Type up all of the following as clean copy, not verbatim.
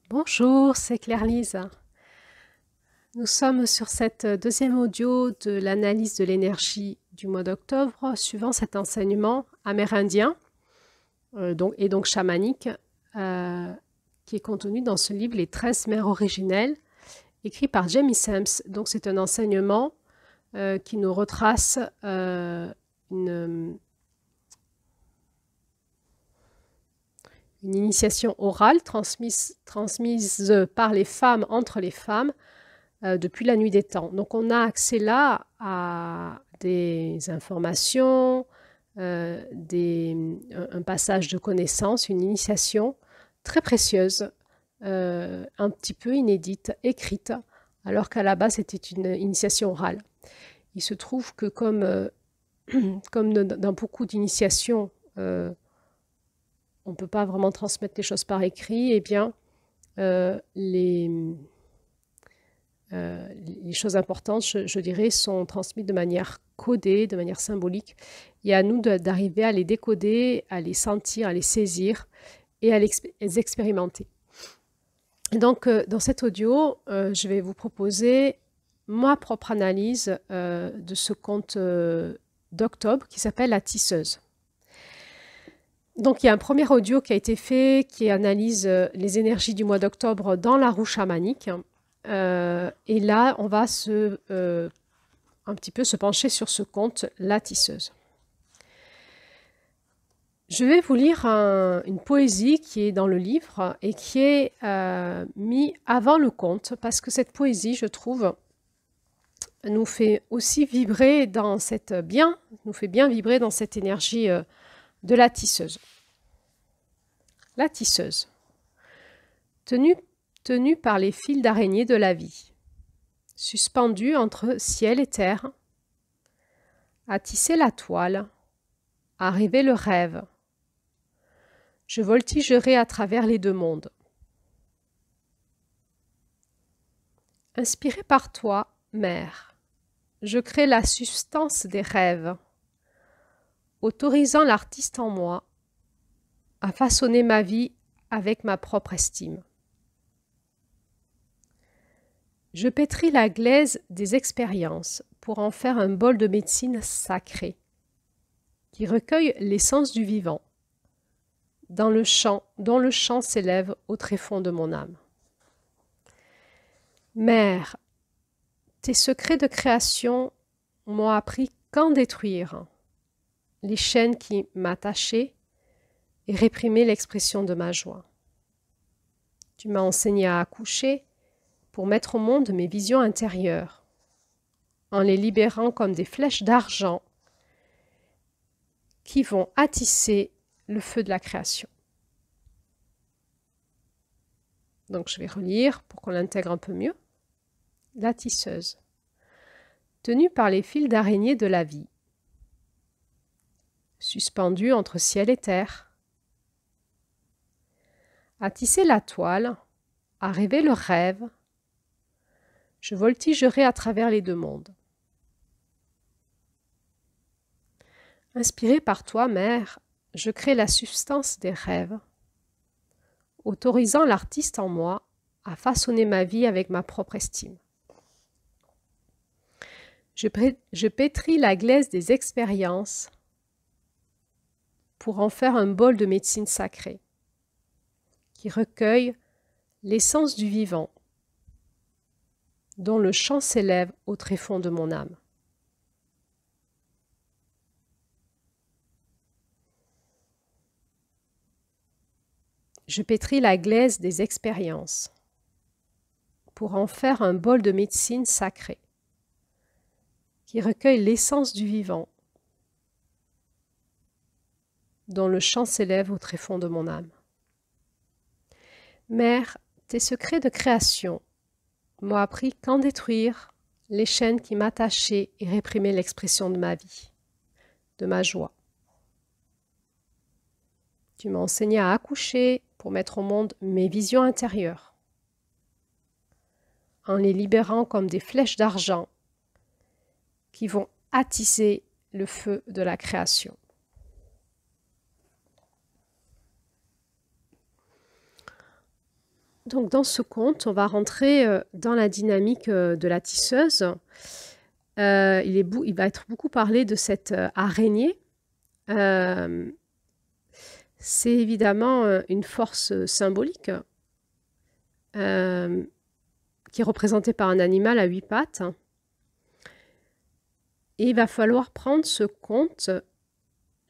Bonjour, c'est Claire-Lise. Nous sommes sur cette deuxième audio de l'analyse de l'énergie du mois d'octobre, suivant cet enseignement amérindien et donc chamanique, qui est contenu dans ce livre Les 13 mères originelles, écrit par Jamie Sams. Donc c'est un enseignement qui nous retrace une initiation orale transmise par les femmes entre les femmes depuis la nuit des temps. Donc on a accès là à des informations, un passage de connaissances, une initiation très précieuse, un petit peu inédite, écrite, alors qu'à la base c'était une initiation orale. Il se trouve que comme dans beaucoup d'initiations, on ne peut pas vraiment transmettre les choses par écrit, eh bien, les choses importantes, je dirais, sont transmises de manière codée, de manière symbolique. Et à nous d'arriver à les décoder, à les sentir, à les saisir et à les expérimenter. Et donc, dans cet audio, je vais vous proposer ma propre analyse de ce conte d'octobre qui s'appelle La tisseuse. Donc, il y a un premier audio qui a été fait qui analyse les énergies du mois d'octobre dans la roue chamanique. Et là, on va un petit peu se pencher sur ce conte, La tisseuse. Je vais vous lire une poésie qui est dans le livre et qui est mise avant le conte, parce que cette poésie, je trouve, nous fait aussi vibrer dans nous fait bien vibrer dans cette énergie de la tisseuse. La tisseuse. Tenue par les fils d'araignée de la vie, suspendue entre ciel et terre, à tisser la toile, à rêver le rêve. Je voltigerai à travers les deux mondes. Inspirée par toi, mère, je crée la substance des rêves, autorisant l'artiste en moi à façonner ma vie avec ma propre estime. Je pétris la glaise des expériences pour en faire un bol de médecine sacrée, qui recueille l'essence du vivant, dont le chant s'élève au tréfonds de mon âme. Mère, tes secrets de création m'ont appris qu'en détruire les chaînes qui m'attachaient et réprimer l'expression de ma joie. Tu m'as enseigné à accoucher pour mettre au monde mes visions intérieures, en les libérant comme des flèches d'argent qui vont attisser le feu de la création. Donc je vais relire pour qu'on l'intègre un peu mieux. La tisseuse. Tenue par les fils d'araignée de la vie, suspendue entre ciel et terre, à tisser la toile, à rêver le rêve, je voltigerai à travers les deux mondes. Inspirée par toi, mère, je crée la substance des rêves, autorisant l'artiste en moi à façonner ma vie avec ma propre estime. Je pétris la glaise des expériences pour en faire un bol de médecine sacrée, qui recueille l'essence du vivant, dont le chant s'élève au tréfonds de mon âme. Je pétris la glaise des expériences pour en faire un bol de médecine sacrée, qui recueille l'essence du vivant, dont le chant s'élève au tréfonds de mon âme. Mère, tes secrets de création m'ont appris qu'en détruire les chaînes qui m'attachaient et réprimaient l'expression de ma vie, de ma joie. Tu m'as enseigné à accoucher pour mettre au monde mes visions intérieures, en les libérant comme des flèches d'argent qui vont attiser le feu de la création. Donc dans ce conte, on va rentrer dans la dynamique de la tisseuse. Il va être beaucoup parlé de cette araignée. Euh, c'est évidemment une force symbolique qui est représentée par un animal à 8 pattes. Et il va falloir prendre ce conte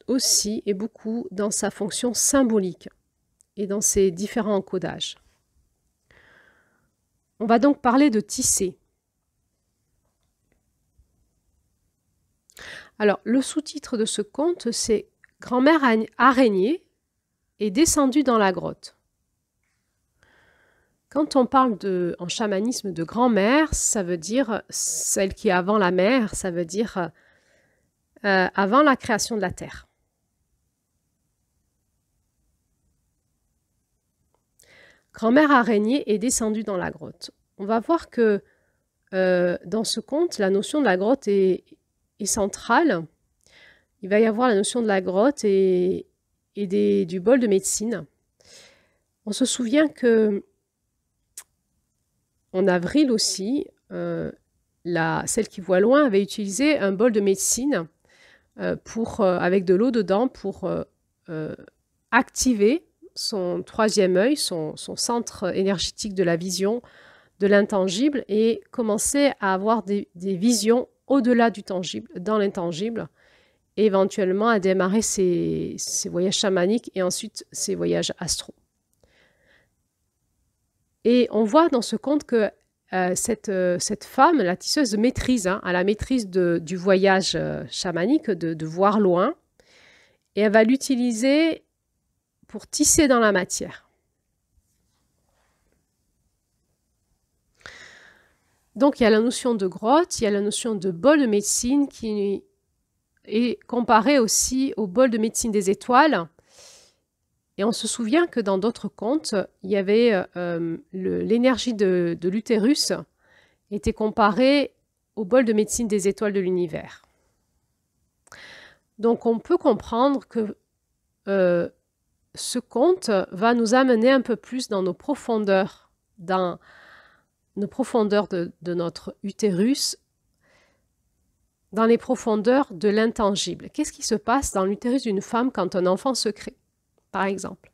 aussi et beaucoup dans sa fonction symbolique et dans ses différents encodages. On va donc parler de tisser. Alors, le sous-titre de ce conte, c'est « Grand-mère araignée est descendue dans la grotte ». Quand on parle en chamanisme de grand-mère, ça veut dire celle qui est avant la mer, ça veut dire avant la création de la terre. Grand-mère araignée est descendue dans la grotte. On va voir que dans ce conte, la notion de la grotte est centrale. Il va y avoir la notion de la grotte et du bol de médecine. On se souvient que en avril aussi, celle qui voit loin avait utilisé un bol de médecine avec de l'eau dedans pour activer son troisième œil, son centre énergétique de la vision, de l'intangible, et commencer à avoir des visions au-delà du tangible, dans l'intangible, et éventuellement à démarrer ses voyages chamaniques et ensuite ses voyages astraux. Et on voit dans ce conte que cette femme, la tisseuse, maîtrise, à la maîtrise du voyage chamanique, de voir loin, et elle va l'utiliser pour tisser dans la matière. Donc il y a la notion de grotte, il y a la notion de bol de médecine qui est comparée aussi au bol de médecine des étoiles. Et on se souvient que dans d'autres contes, il y avait l'énergie de l'utérus était comparée au bol de médecine des étoiles de l'univers. Donc on peut comprendre que ce conte va nous amener un peu plus dans nos profondeurs, de notre utérus, dans les profondeurs de l'intangible. Qu'est-ce qui se passe dans l'utérus d'une femme quand un enfant se crée, par exemple?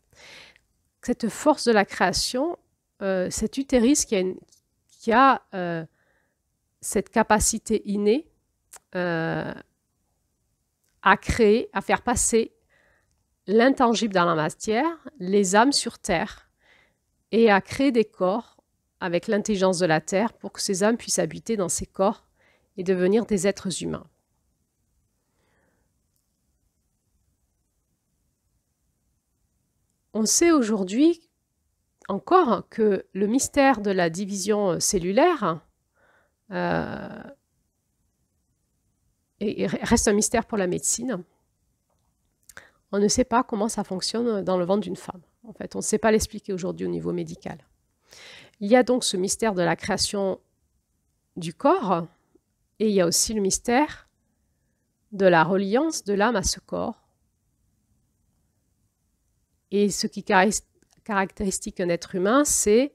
Cette force de la création, cet utérus qui a cette capacité innée à créer, à faire passer l'intangible dans la matière, les âmes sur terre, et à créer des corps avec l'intelligence de la terre pour que ces âmes puissent habiter dans ces corps et devenir des êtres humains. On sait aujourd'hui encore que le mystère de la division cellulaire reste un mystère pour la médecine. On ne sait pas comment ça fonctionne dans le ventre d'une femme. En fait, on ne sait pas l'expliquer aujourd'hui au niveau médical. Il y a donc ce mystère de la création du corps, et il y a aussi le mystère de la reliance de l'âme à ce corps. Et ce qui caractérise un être humain, c'est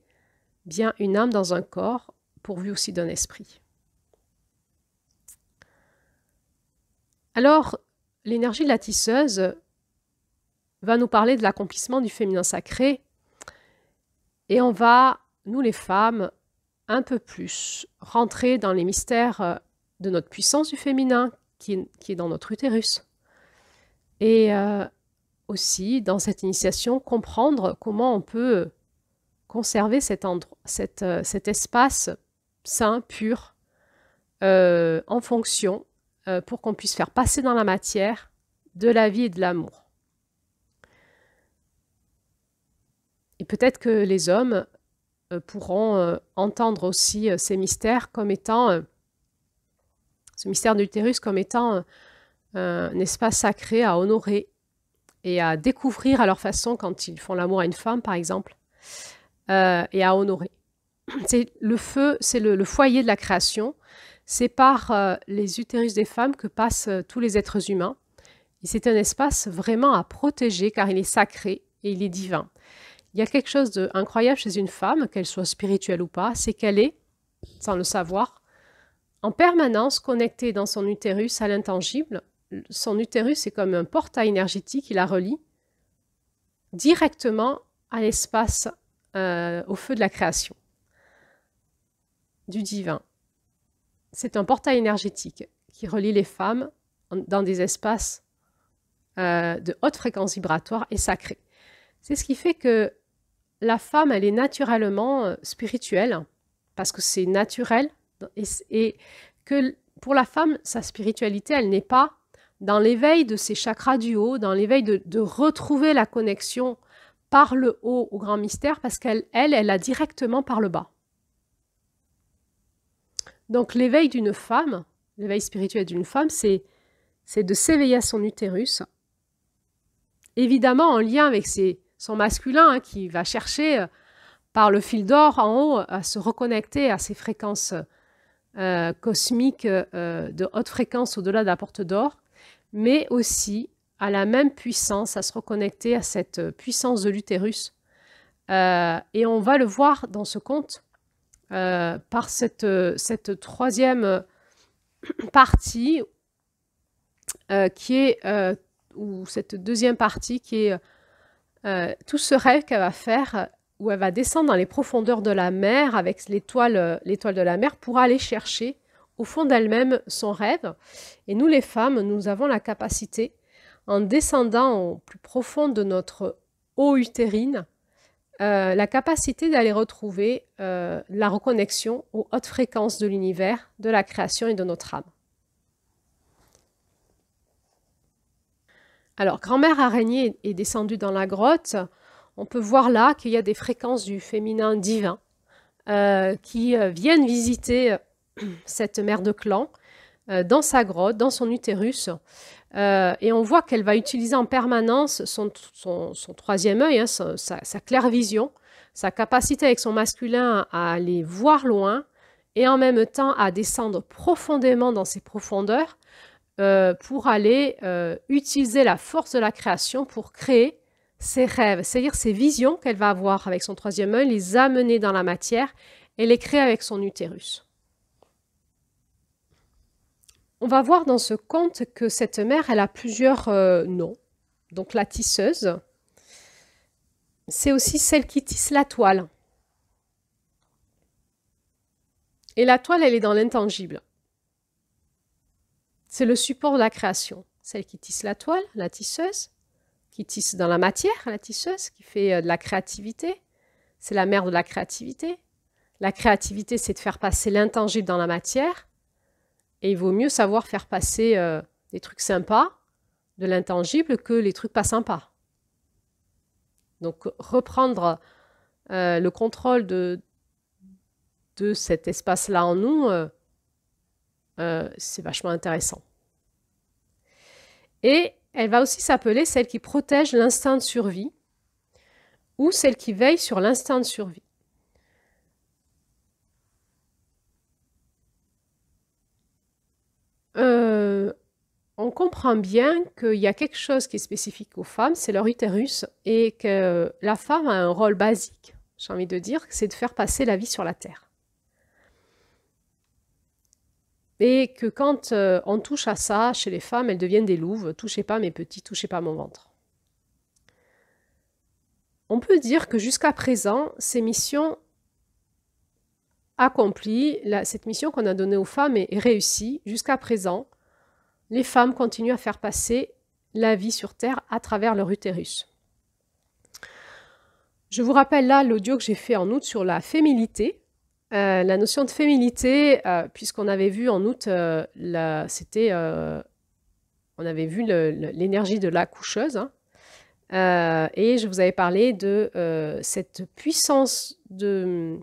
bien une âme dans un corps, pourvu aussi d'un esprit. Alors, l'énergie de la tisseuse va nous parler de l'accomplissement du féminin sacré, et on va, nous les femmes, un peu plus rentrer dans les mystères de notre puissance du féminin qui est dans notre utérus, et aussi dans cette initiation comprendre comment on peut conserver cet espace sain, pur, en fonction, pour qu'on puisse faire passer dans la matière de la vie et de l'amour. Et peut-être que les hommes pourront entendre aussi ces mystères comme étant, ce mystère de l'utérus comme étant un espace sacré à honorer et à découvrir à leur façon quand ils font l'amour à une femme, par exemple, et à honorer. C'est le feu, c'est le foyer de la création. C'est par les utérus des femmes que passent tous les êtres humains. Et c'est un espace vraiment à protéger car il est sacré et il est divin. il y a quelque chose d'incroyable chez une femme, qu'elle soit spirituelle ou pas, c'est qu'elle est, sans le savoir, en permanence connectée dans son utérus à l'intangible. Son utérus est comme un portail énergétique qui la relie directement à l'espace, au feu de la création, du divin. C'est un portail énergétique qui relie les femmes dans des espaces de haute fréquence vibratoire et sacrée. C'est ce qui fait que la femme, elle est naturellement spirituelle, parce que c'est naturel, et que pour la femme, sa spiritualité, elle n'est pas dans l'éveil de ses chakras du haut, dans l'éveil de retrouver la connexion par le haut au grand mystère, parce qu'elle a directement par le bas. Donc l'éveil d'une femme, l'éveil spirituel d'une femme, c'est de s'éveiller à son utérus, évidemment en lien avec son masculin, hein, qui va chercher par le fil d'or en haut à se reconnecter à ces fréquences cosmiques de haute fréquence au-delà de la porte d'or, mais aussi à la même puissance, à se reconnecter à cette puissance de l'utérus. Et on va le voir dans ce conte par cette troisième partie qui est, ou cette deuxième partie qui est tout ce rêve qu'elle va faire, où elle va descendre dans les profondeurs de la mer avec l'étoile de la mer pour aller chercher au fond d'elle-même son rêve. Et nous les femmes, nous avons la capacité, en descendant au plus profond de notre eau utérine, la capacité d'aller retrouver la reconnexion aux hautes fréquences de l'univers, de la création et de notre âme. Alors, grand-mère araignée est descendue dans la grotte. On peut voir là qu'il y a des fréquences du féminin divin qui viennent visiter cette mère de clan dans sa grotte, dans son utérus. Et on voit qu'elle va utiliser en permanence son troisième œil, hein, sa claire vision, sa capacité avec son masculin à aller voir loin et en même temps à descendre profondément dans ses profondeurs pour aller utiliser la force de la création pour créer ses rêves, c'est-à-dire ses visions qu'elle va avoir avec son troisième œil, les amener dans la matière et les créer avec son utérus. On va voir dans ce conte que cette mère, elle a plusieurs noms. Donc la tisseuse, c'est aussi celle qui tisse la toile. Et la toile, elle est dans l'intangible. C'est le support de la création. Celle qui tisse la toile, la tisseuse, qui tisse dans la matière, la tisseuse, qui fait de la créativité. C'est la mère de la créativité. La créativité, c'est de faire passer l'intangible dans la matière. Et il vaut mieux savoir faire passer des trucs sympas, de l'intangible, que les trucs pas sympas. Donc, reprendre le contrôle de cet espace-là en nous, c'est vachement intéressant. Et elle va aussi s'appeler celle qui protège l'instinct de survie ou celle qui veille sur l'instinct de survie. On comprend bien qu'il y a quelque chose qui est spécifique aux femmes, c'est leur utérus, et que la femme a un rôle basique, j'ai envie de dire, c'est de faire passer la vie sur la terre. Et que quand on touche à ça, chez les femmes, elles deviennent des louves. Touchez pas mes petits, touchez pas mon ventre. On peut dire que jusqu'à présent, ces missions accomplies, cette mission qu'on a donnée aux femmes est réussie. Jusqu'à présent, les femmes continuent à faire passer la vie sur Terre à travers leur utérus. Je vous rappelle là l'audio que j'ai fait en août sur la féminité. La notion de féminité, puisqu'on avait vu en août, on avait vu l'énergie de la coucheuse, hein, et je vous avais parlé de cette puissance du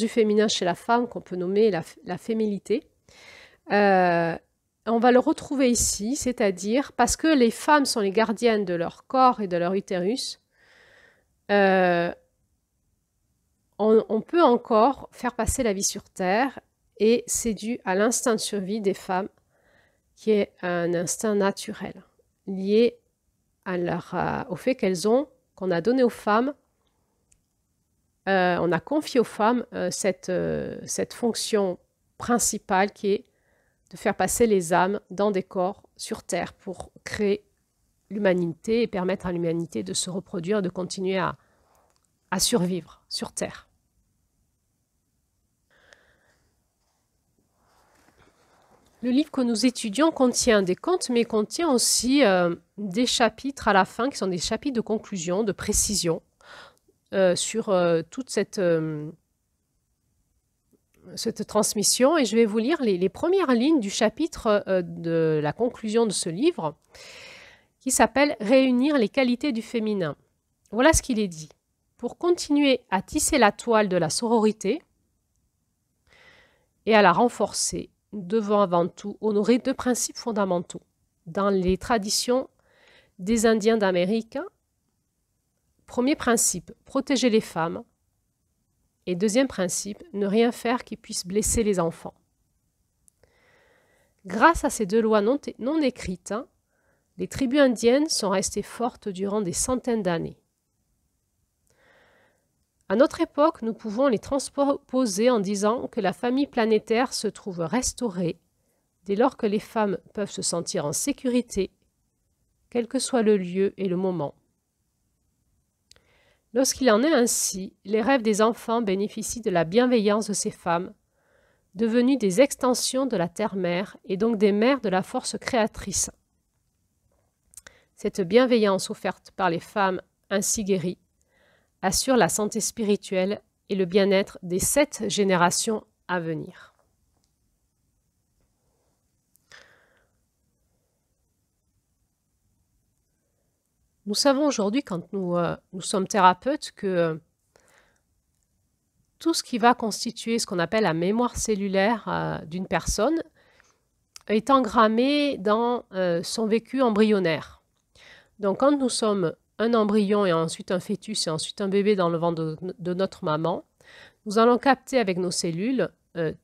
féminin chez la femme qu'on peut nommer la féminité. On va le retrouver ici, c'est-à-dire parce que les femmes sont les gardiennes de leur corps et de leur utérus, on peut encore faire passer la vie sur Terre, et c'est dû à l'instinct de survie des femmes, qui est un instinct naturel, lié au fait qu'on a donné aux femmes on a confié aux femmes cette fonction principale qui est de faire passer les âmes dans des corps sur Terre pour créer l'humanité et permettre à l'humanité de se reproduire, de continuer à survivre sur Terre. Le livre que nous étudions contient des contes, mais contient aussi des chapitres à la fin qui sont des chapitres de conclusion, de précision sur toute cette transmission. Et je vais vous lire les premières lignes du chapitre de la conclusion de ce livre qui s'appelle « Réunir les qualités du féminin ». Voilà ce qu'il est dit. Pour continuer à tisser la toile de la sororité et à la renforcer, nous devons avant tout honorer deux principes fondamentaux. Dans les traditions des Indiens d'Amérique, premier principe, protéger les femmes. Et deuxième principe, ne rien faire qui puisse blesser les enfants. Grâce à ces deux lois non écrites, les tribus indiennes sont restées fortes durant des centaines d'années. À notre époque, nous pouvons les transposer en disant que la famille planétaire se trouve restaurée dès lors que les femmes peuvent se sentir en sécurité, quel que soit le lieu et le moment. Lorsqu'il en est ainsi, les rêves des enfants bénéficient de la bienveillance de ces femmes, devenues des extensions de la terre-mère et donc des mères de la force créatrice. Cette bienveillance offerte par les femmes ainsi guéries assure la santé spirituelle et le bien-être des 7 générations à venir. Nous savons aujourd'hui, quand nous sommes thérapeutes, que tout ce qui va constituer ce qu'on appelle la mémoire cellulaire d'une personne est engrammé dans son vécu embryonnaire. Donc quand nous sommes un embryon et ensuite un fœtus et ensuite un bébé dans le ventre de notre maman, nous allons capter avec nos cellules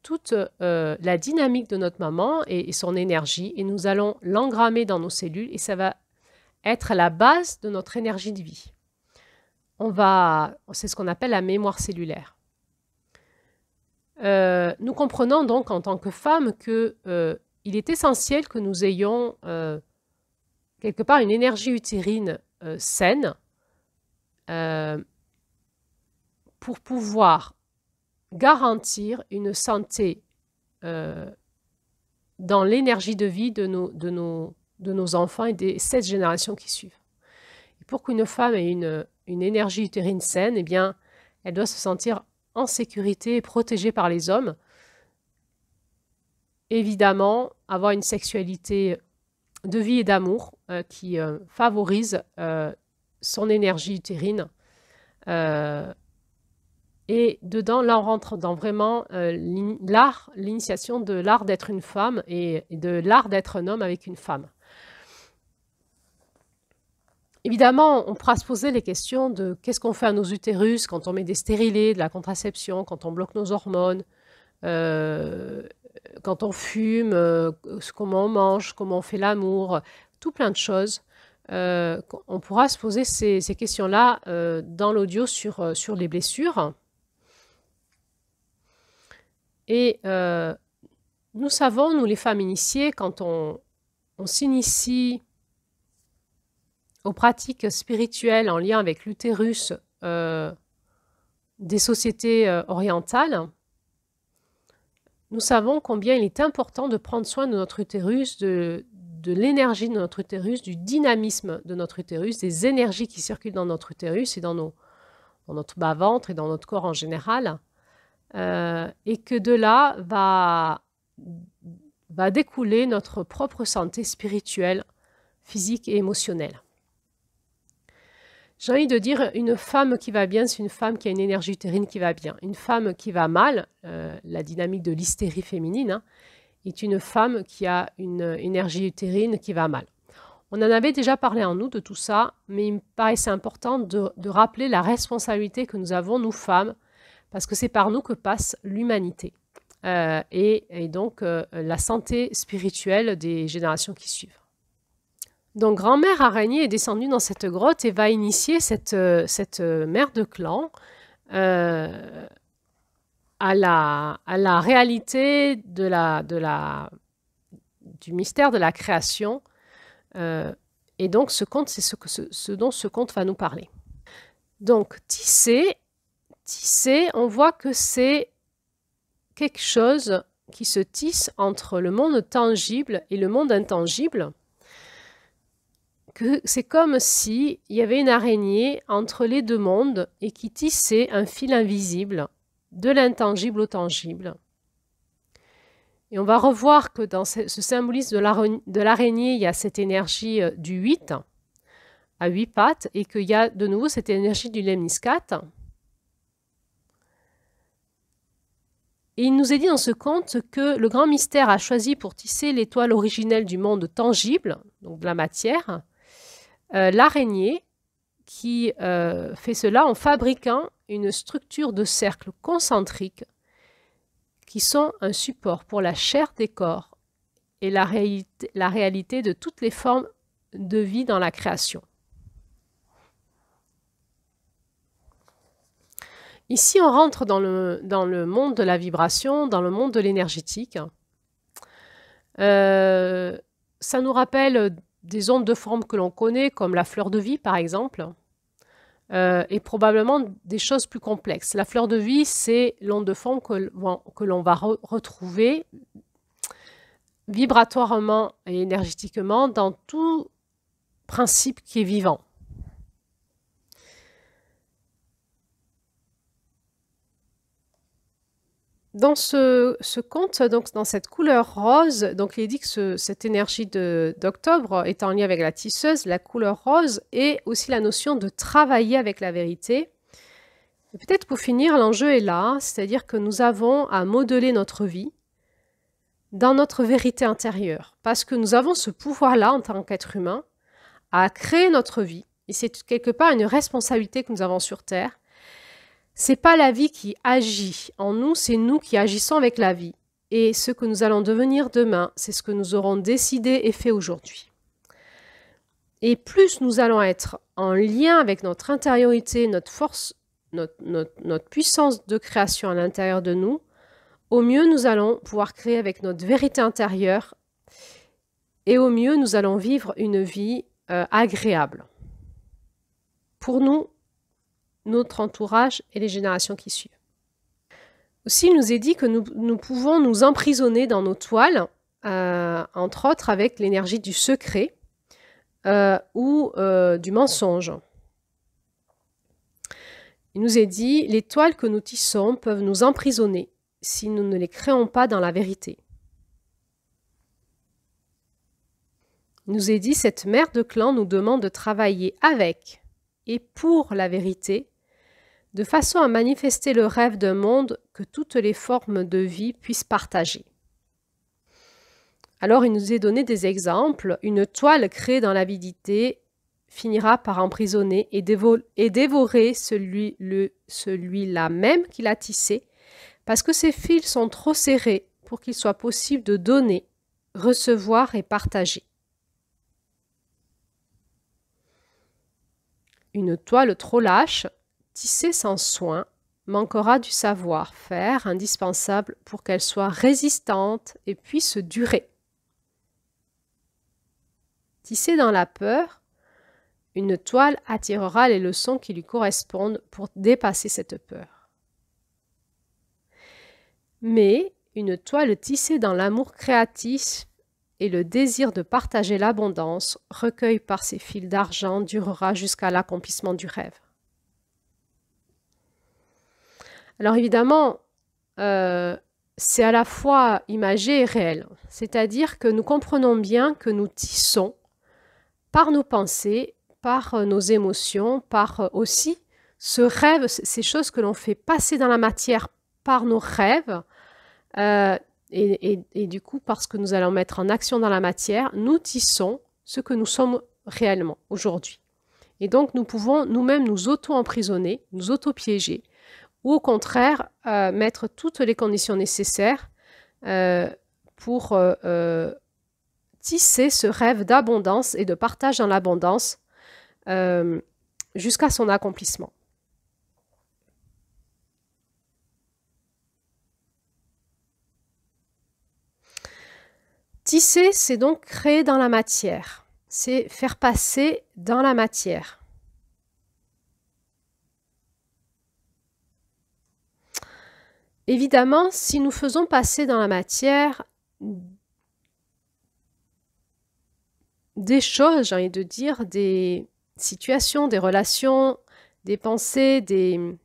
toute la dynamique de notre maman et son énergie et nous allons l'engrammer dans nos cellules et ça va être la base de notre énergie de vie. C'est ce qu'on appelle la mémoire cellulaire. Nous comprenons donc en tant que femmes qu'il est essentiel que nous ayons quelque part une énergie utérine saine pour pouvoir garantir une santé dans l'énergie de vie de nos enfants et des 7 générations qui suivent. Et pour qu'une femme ait une énergie utérine saine, eh bien, elle doit se sentir en sécurité et protégée par les hommes. Évidemment, avoir une sexualité de vie et d'amour qui favorise son énergie utérine. Et dedans, là, on rentre dans vraiment l'initiation de l'art d'être une femme et de l'art d'être un homme avec une femme. Évidemment, on pourra se poser les questions de qu'est-ce qu'on fait à nos utérus quand on met des stérilés, de la contraception, quand on bloque nos hormones, quand on fume, comment on mange, comment on fait l'amour, tout plein de choses. On pourra se poser ces questions-là dans l'audio sur les blessures. Et nous savons, nous les femmes initiées, quand on s'initie aux pratiques spirituelles en lien avec l'utérus des sociétés orientales, nous savons combien il est important de prendre soin de notre utérus, de l'énergie de notre utérus, du dynamisme de notre utérus, des énergies qui circulent dans notre utérus et dans notre bas-ventre et dans notre corps en général, et que de là va découler notre propre santé spirituelle, physique et émotionnelle. J'ai envie de dire, une femme qui va bien, c'est une femme qui a une énergie utérine qui va bien. Une femme qui va mal, la dynamique de l'hystérie féminine, est une femme qui a une énergie utérine qui va mal. On en avait déjà parlé en nous de tout ça, mais il me paraissait important de rappeler la responsabilité que nous avons, nous femmes, parce que c'est par nous que passe l'humanité et donc la santé spirituelle des générations qui suivent. Donc, grand-mère araignée est descendue dans cette grotte et va initier cette mère de clan à la réalité du mystère de la création. Et donc, ce conte, c'est ce dont ce conte va nous parler. Donc, tisser, on voit que c'est quelque chose qui se tisse entre le monde tangible et le monde intangible. C'est comme s'il y avait une araignée entre les deux mondes et qui tissait un fil invisible de l'intangible au tangible. Et on va revoir que dans ce symbolisme de l'araignée, il y a cette énergie du 8 à 8 pattes et qu'il y a de nouveau cette énergie du lemniscate. Et il nous est dit dans ce conte que le grand mystère a choisi pour tisser l'étoile originelle du monde tangible, donc de la matière, l'araignée qui fait cela en fabriquant une structure de cercles concentriques qui sont un support pour la chair des corps et la réalité de toutes les formes de vie dans la création. Ici, on rentre dans le monde de la vibration, dans le monde de l'énergétique. Ça nous rappelle des ondes de forme que l'on connaît, comme la fleur de vie, par exemple, et probablement des choses plus complexes. La fleur de vie, c'est l'onde de forme que l'on va retrouver vibratoirement et énergétiquement dans tout principe qui est vivant. Dans ce conte, donc dans cette couleur rose, donc il est dit que cette énergie d'octobre est en lien avec la tisseuse, la couleur rose, et aussi la notion de travailler avec la vérité. Et peut-être pour finir, l'enjeu est là, c'est-à-dire que nous avons à modeler notre vie dans notre vérité intérieure, parce que nous avons ce pouvoir-là en tant qu'être humain à créer notre vie, et c'est quelque part une responsabilité que nous avons sur Terre. C'est pas la vie qui agit en nous, c'est nous qui agissons avec la vie. Et ce que nous allons devenir demain, c'est ce que nous aurons décidé et fait aujourd'hui. Et plus nous allons être en lien avec notre intériorité, notre force, notre puissance de création à l'intérieur de nous, au mieux nous allons pouvoir créer avec notre vérité intérieure et au mieux nous allons vivre une vie agréable. Pour nous, notre entourage et les générations qui suivent. Aussi, il nous est dit que nous pouvons nous emprisonner dans nos toiles, entre autres avec l'énergie du secret ou du mensonge. Il nous est dit, les toiles que nous tissons peuvent nous emprisonner si nous ne les créons pas dans la vérité. Il nous est dit, cette mère de clan nous demande de travailler avec et pour la vérité, de façon à manifester le rêve d'un monde que toutes les formes de vie puissent partager. Alors, il nous est donné des exemples. Une toile créée dans l'avidité finira par emprisonner et dévorer celui-là même qui l'a tissé, parce que ses fils sont trop serrés pour qu'il soit possible de donner, recevoir et partager. Une toile trop lâche, tissée sans soin, manquera du savoir-faire indispensable pour qu'elle soit résistante et puisse durer. Tissée dans la peur, une toile attirera les leçons qui lui correspondent pour dépasser cette peur. Mais une toile tissée dans l'amour créatif et le désir de partager l'abondance, recueillie par ses fils d'argent, durera jusqu'à l'accomplissement du rêve. Alors évidemment, c'est à la fois imagé et réel. C'est-à-dire que nous comprenons bien que nous tissons par nos pensées, par nos émotions, par aussi ce rêve, ces choses que l'on fait passer dans la matière par nos rêves, et du coup, parce que nous allons mettre en action dans la matière, nous tissons ce que nous sommes réellement aujourd'hui. Et donc, nous pouvons nous-mêmes nous auto-emprisonner, nous auto-piéger, ou au contraire, mettre toutes les conditions nécessaires pour tisser ce rêve d'abondance et de partage dans l'abondance jusqu'à son accomplissement. Tisser, c'est donc créer dans la matière. C'est faire passer dans la matière. Évidemment, si nous faisons passer dans la matière des choses, j'ai envie de dire, des situations, des relations, des pensées, des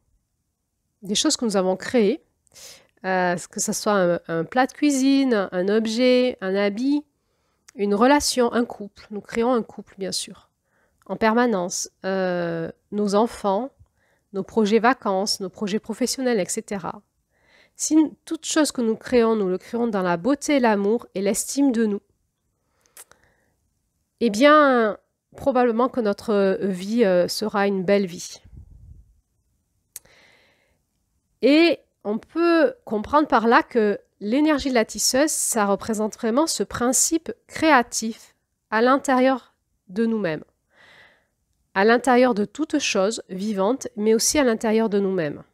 choses que nous avons créées, que ce soit un plat de cuisine, un objet, un habit, une relation, un couple. Nous créons un couple, bien sûr, en permanence. Nos enfants, nos projets vacances, nos projets professionnels, etc. Si toute chose que nous le créons dans la beauté, l'amour et l'estime de nous, eh bien, probablement que notre vie sera une belle vie. Et on peut comprendre par là que l'énergie de la tisseuse, ça représente vraiment ce principe créatif à l'intérieur de nous-mêmes, à l'intérieur de toute chose vivante, mais aussi à l'intérieur de nous-mêmes.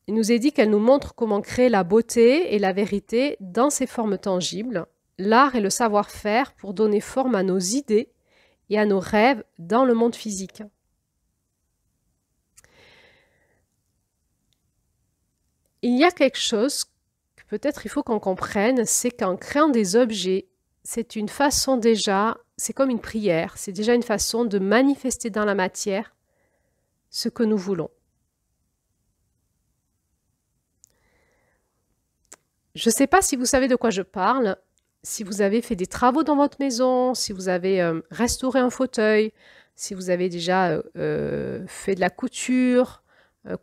Il nous est dit qu'elle nous montre comment créer la beauté et la vérité dans ses formes tangibles, l'art et le savoir-faire pour donner forme à nos idées et à nos rêves dans le monde physique. Il y a quelque chose que peut-être il faut qu'on comprenne, c'est qu'en créant des objets, c'est une façon déjà, c'est comme une prière, c'est déjà une façon de manifester dans la matière ce que nous voulons. Je ne sais pas si vous savez de quoi je parle, si vous avez fait des travaux dans votre maison, si vous avez restauré un fauteuil, si vous avez déjà fait de la couture,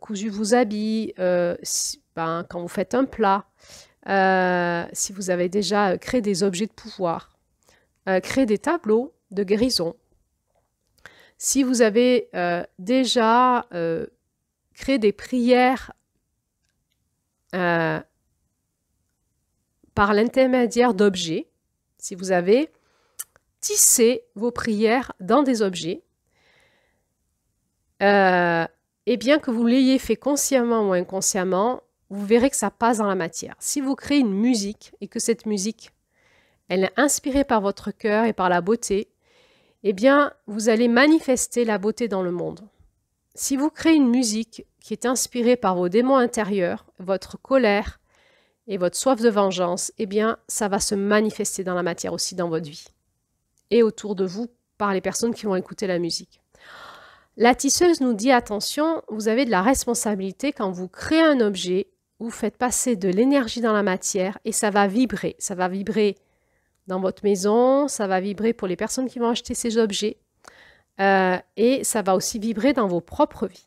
cousu vos habits, quand vous faites un plat, si vous avez déjà créé des objets de pouvoir, créé des tableaux de guérison, si vous avez déjà créé des prières par l'intermédiaire d'objets, si vous avez tissé vos prières dans des objets, et bien que vous l'ayez fait consciemment ou inconsciemment, vous verrez que ça passe dans la matière. Si vous créez une musique et que cette musique, elle est inspirée par votre cœur et par la beauté, eh bien, vous allez manifester la beauté dans le monde. Si vous créez une musique qui est inspirée par vos démons intérieurs, votre colère, et votre soif de vengeance, eh bien, ça va se manifester dans la matière aussi dans votre vie et autour de vous par les personnes qui vont écouter la musique. La tisseuse nous dit attention, vous avez de la responsabilité quand vous créez un objet, vous faites passer de l'énergie dans la matière et ça va vibrer. Ça va vibrer dans votre maison, ça va vibrer pour les personnes qui vont acheter ces objets et ça va aussi vibrer dans vos propres vies.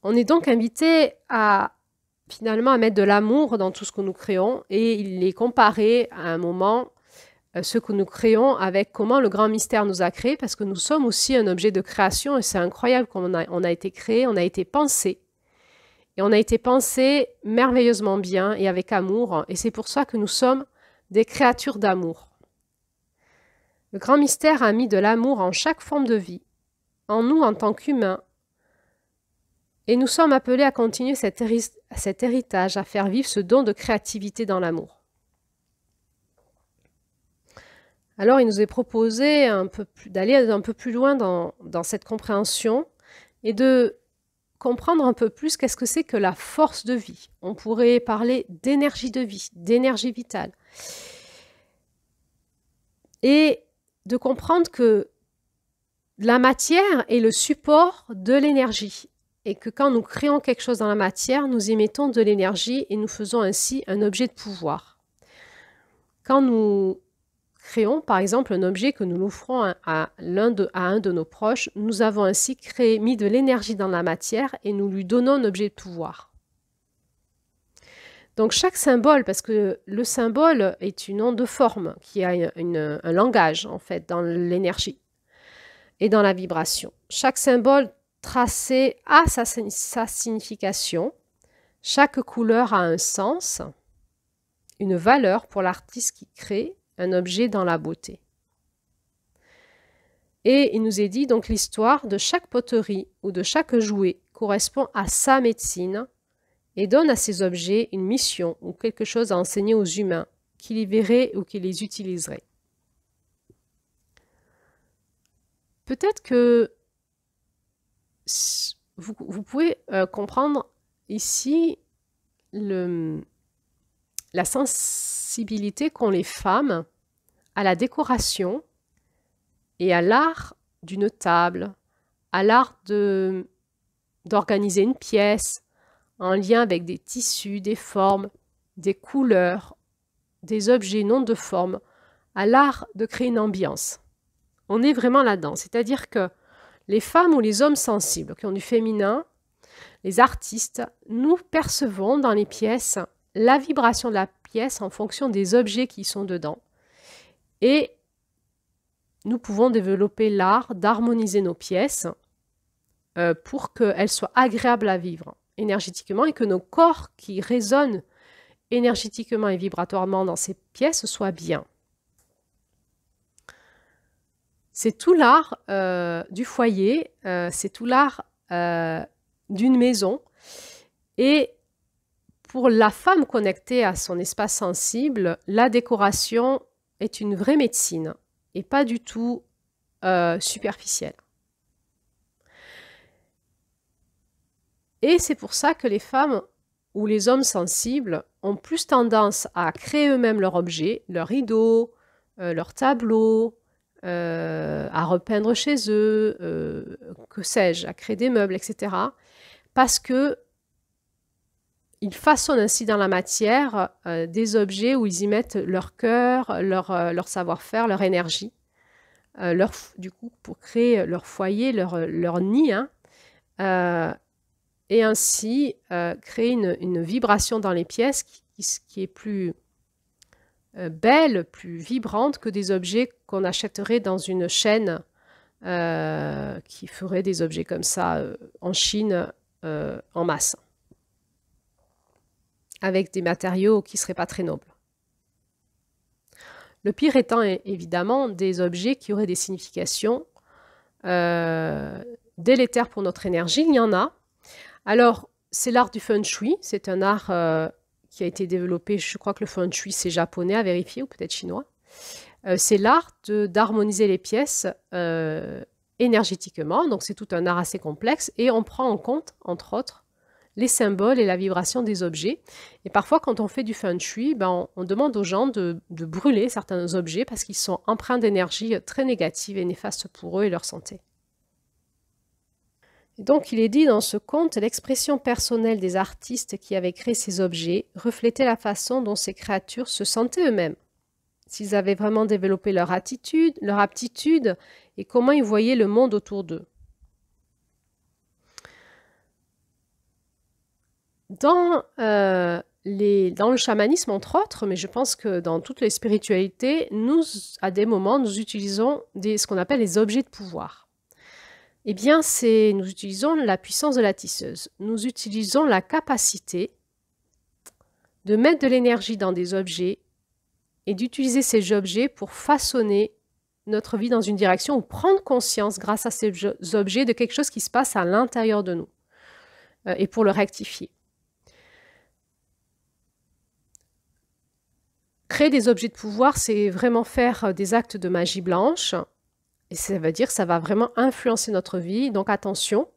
On est donc invité à finalement à mettre de l'amour dans tout ce que nous créons et il est comparé à un moment ce que nous créons avec comment le grand mystère nous a créés parce que nous sommes aussi un objet de création et c'est incroyable qu'on on a été créé, on a été pensé et on a été pensé merveilleusement bien et avec amour et c'est pour ça que nous sommes des créatures d'amour. Le grand mystère a mis de l'amour en chaque forme de vie, en nous en tant qu'humains. Et nous sommes appelés à continuer cet héritage, à faire vivre ce don de créativité dans l'amour. Alors, il nous est proposé d'aller un peu plus loin dans cette compréhension et de comprendre un peu plus qu'est-ce que c'est que la force de vie. On pourrait parler d'énergie de vie, d'énergie vitale. Et de comprendre que la matière est le support de l'énergie. Et que quand nous créons quelque chose dans la matière, nous émettons de l'énergie et nous faisons ainsi un objet de pouvoir. Quand nous créons, par exemple, un objet que nous l'offrons à un de nos proches, nous avons ainsi mis de l'énergie dans la matière et nous lui donnons un objet de pouvoir. Donc chaque symbole, parce que le symbole est une onde de forme qui a un langage en fait dans l'énergie et dans la vibration. Chaque symbole tracé a sa signification. Chaque couleur a un sens, une valeur pour l'artiste qui crée un objet dans la beauté. Et il nous est dit donc l'histoire de chaque poterie ou de chaque jouet correspond à sa médecine et donne à ces objets une mission ou quelque chose à enseigner aux humains qui les verraient ou qui les utiliseraient. Peut-être que vous pouvez comprendre ici la sensibilité qu'ont les femmes à la décoration et à l'art d'une table, à l'art d'organiser une pièce en lien avec des tissus, des formes, des couleurs, des objets non de forme, à l'art de créer une ambiance. On est vraiment là-dedans, c'est-à-dire que les femmes ou les hommes sensibles qui ont du féminin, les artistes, nous percevons dans les pièces la vibration de la pièce en fonction des objets qui sont dedans. Et nous pouvons développer l'art d'harmoniser nos pièces pour qu'elles soient agréables à vivre énergétiquement et que nos corps qui résonnent énergétiquement et vibratoirement dans ces pièces soient bien. C'est tout l'art du foyer, c'est tout l'art d'une maison. Et pour la femme connectée à son espace sensible, la décoration est une vraie médecine et pas du tout superficielle. Et c'est pour ça que les femmes ou les hommes sensibles ont plus tendance à créer eux-mêmes leurs objets, leurs rideaux, leurs tableaux, à repeindre chez eux, que sais-je, à créer des meubles, etc. Parce que ils façonnent ainsi dans la matière des objets où ils y mettent leur cœur, leur savoir-faire, leur énergie, du coup, pour créer leur foyer, leur nid, et ainsi créer une vibration dans les pièces qui est plus belle, plus vibrante que des objets qu'on achèterait dans une chaîne qui ferait des objets comme ça en Chine en masse, avec des matériaux qui ne seraient pas très nobles. Le pire étant évidemment des objets qui auraient des significations délétères pour notre énergie. Il y en a. Alors, c'est l'art du feng shui, c'est un art qui a été développé, je crois que le feng shui c'est japonais à vérifier, ou peut-être chinois. C'est l'art d'harmoniser les pièces énergétiquement, donc c'est tout un art assez complexe, et on prend en compte, entre autres, les symboles et la vibration des objets. Et parfois, quand on fait du feng shui, on demande aux gens de brûler certains objets parce qu'ils sont empreints d'énergie très négative et néfaste pour eux et leur santé. Et donc, il est dit dans ce conte, l'expression personnelle des artistes qui avaient créé ces objets reflétait la façon dont ces créatures se sentaient eux-mêmes. S'ils avaient vraiment développé leur aptitude et comment ils voyaient le monde autour d'eux. Dans le chamanisme, entre autres, mais je pense que dans toutes les spiritualités, à des moments, nous utilisons ce qu'on appelle les objets de pouvoir. Eh bien, nous utilisons la puissance de la tisseuse. Nous utilisons la capacité de mettre de l'énergie dans des objets et d'utiliser ces objets pour façonner notre vie dans une direction ou prendre conscience, grâce à ces objets, de quelque chose qui se passe à l'intérieur de nous et pour le rectifier. Créer des objets de pouvoir, c'est vraiment faire des actes de magie blanche. Et ça veut dire que ça va vraiment influencer notre vie. Donc attention,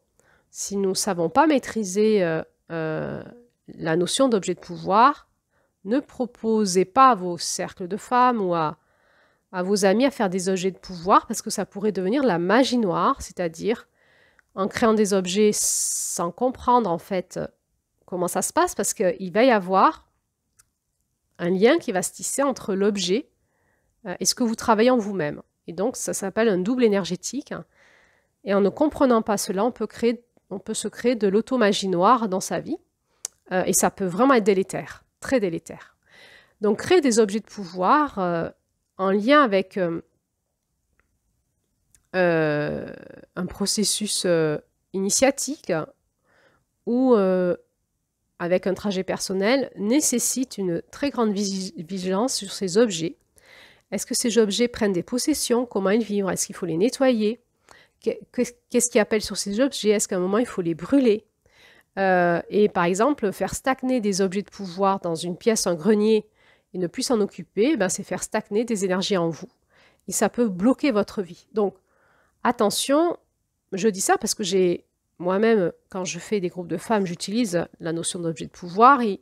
si nous ne savons pas maîtriser la notion d'objet de pouvoir, ne proposez pas à vos cercles de femmes ou à vos amis à faire des objets de pouvoir parce que ça pourrait devenir la magie noire, c'est-à-dire en créant des objets sans comprendre en fait comment ça se passe parce qu'il va y avoir un lien qui va se tisser entre l'objet et ce que vous travaillez en vous-même. Et donc, ça s'appelle un double énergétique. Et en ne comprenant pas cela, on peut se créer de l'automagie noire dans sa vie. Et ça peut vraiment être délétère, très délétère. Donc, créer des objets de pouvoir en lien avec un processus initiatique ou avec un trajet personnel nécessite une très grande vigilance sur ces objets. Est-ce que ces objets prennent des possessions? Comment ils vivent? Est-ce qu'il faut les nettoyer? Qu'est-ce qui appelle sur ces objets? Est-ce qu'à un moment, il faut les brûler? Et par exemple, faire stagner des objets de pouvoir dans une pièce, un grenier, et ne plus s'en occuper, ben, c'est faire stagner des énergies en vous. Et ça peut bloquer votre vie. Donc, attention, je dis ça parce que moi-même, quand je fais des groupes de femmes, j'utilise la notion d'objet de pouvoir. Et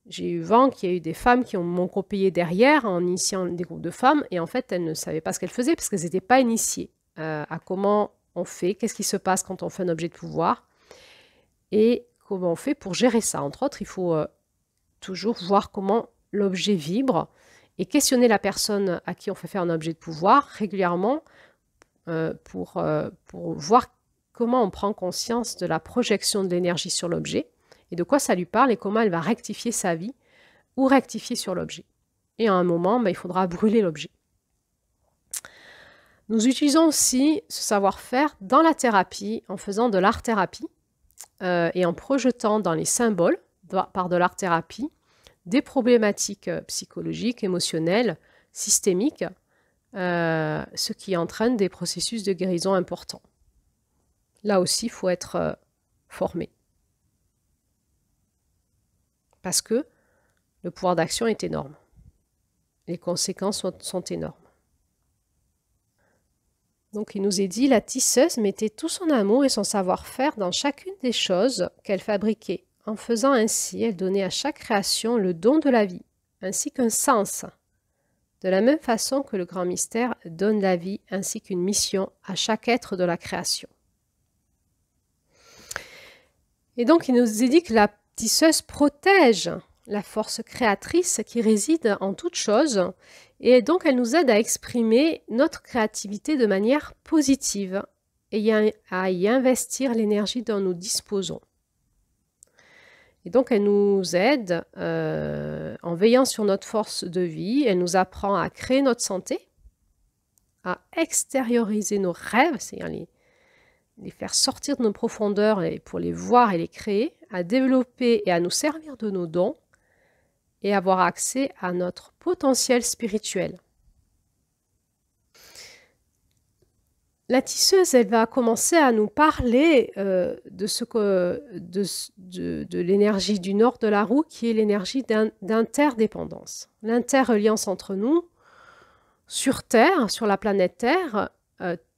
j'ai eu vent qu'il y a eu des femmes qui m'ont copié derrière en initiant des groupes de femmes. Et en fait, elles ne savaient pas ce qu'elles faisaient parce qu'elles n'étaient pas initiées à comment on fait, qu'est-ce qui se passe quand on fait un objet de pouvoir et comment on fait pour gérer ça. Entre autres, il faut toujours voir comment l'objet vibre et questionner la personne à qui on fait faire un objet de pouvoir régulièrement pour voir comment on prend conscience de la projection de l'énergie sur l'objet et de quoi ça lui parle et comment elle va rectifier sa vie ou rectifier sur l'objet. Et à un moment, ben, il faudra brûler l'objet. Nous utilisons aussi ce savoir-faire dans la thérapie en faisant de l'art-thérapie et en projetant dans les symboles, par de l'art-thérapie, des problématiques psychologiques, émotionnelles, systémiques, ce qui entraîne des processus de guérison importants. Là aussi, il faut être formé. Parce que le pouvoir d'action est énorme. Les conséquences sont énormes. Donc, il nous est dit, la tisseuse mettait tout son amour et son savoir-faire dans chacune des choses qu'elle fabriquait. En faisant ainsi, elle donnait à chaque création le don de la vie, ainsi qu'un sens. De la même façon que le grand mystère donne la vie ainsi qu'une mission à chaque être de la création. Et donc, il nous est dit que la tisseuse protège la force créatrice qui réside en toute chose et donc elle nous aide à exprimer notre créativité de manière positive et à y investir l'énergie dont nous disposons. Et donc elle nous aide en veillant sur notre force de vie, elle nous apprend à créer notre santé, à extérioriser nos rêves, c'est-à-dire les faire sortir de nos profondeurs pour les voir et les créer, à développer et à nous servir de nos dons et avoir accès à notre potentiel spirituel. La tisseuse, elle va commencer à nous parler de l'énergie du nord de la roue, qui est l'énergie d'interdépendance. L'interreliance entre nous, sur Terre, sur la planète Terre,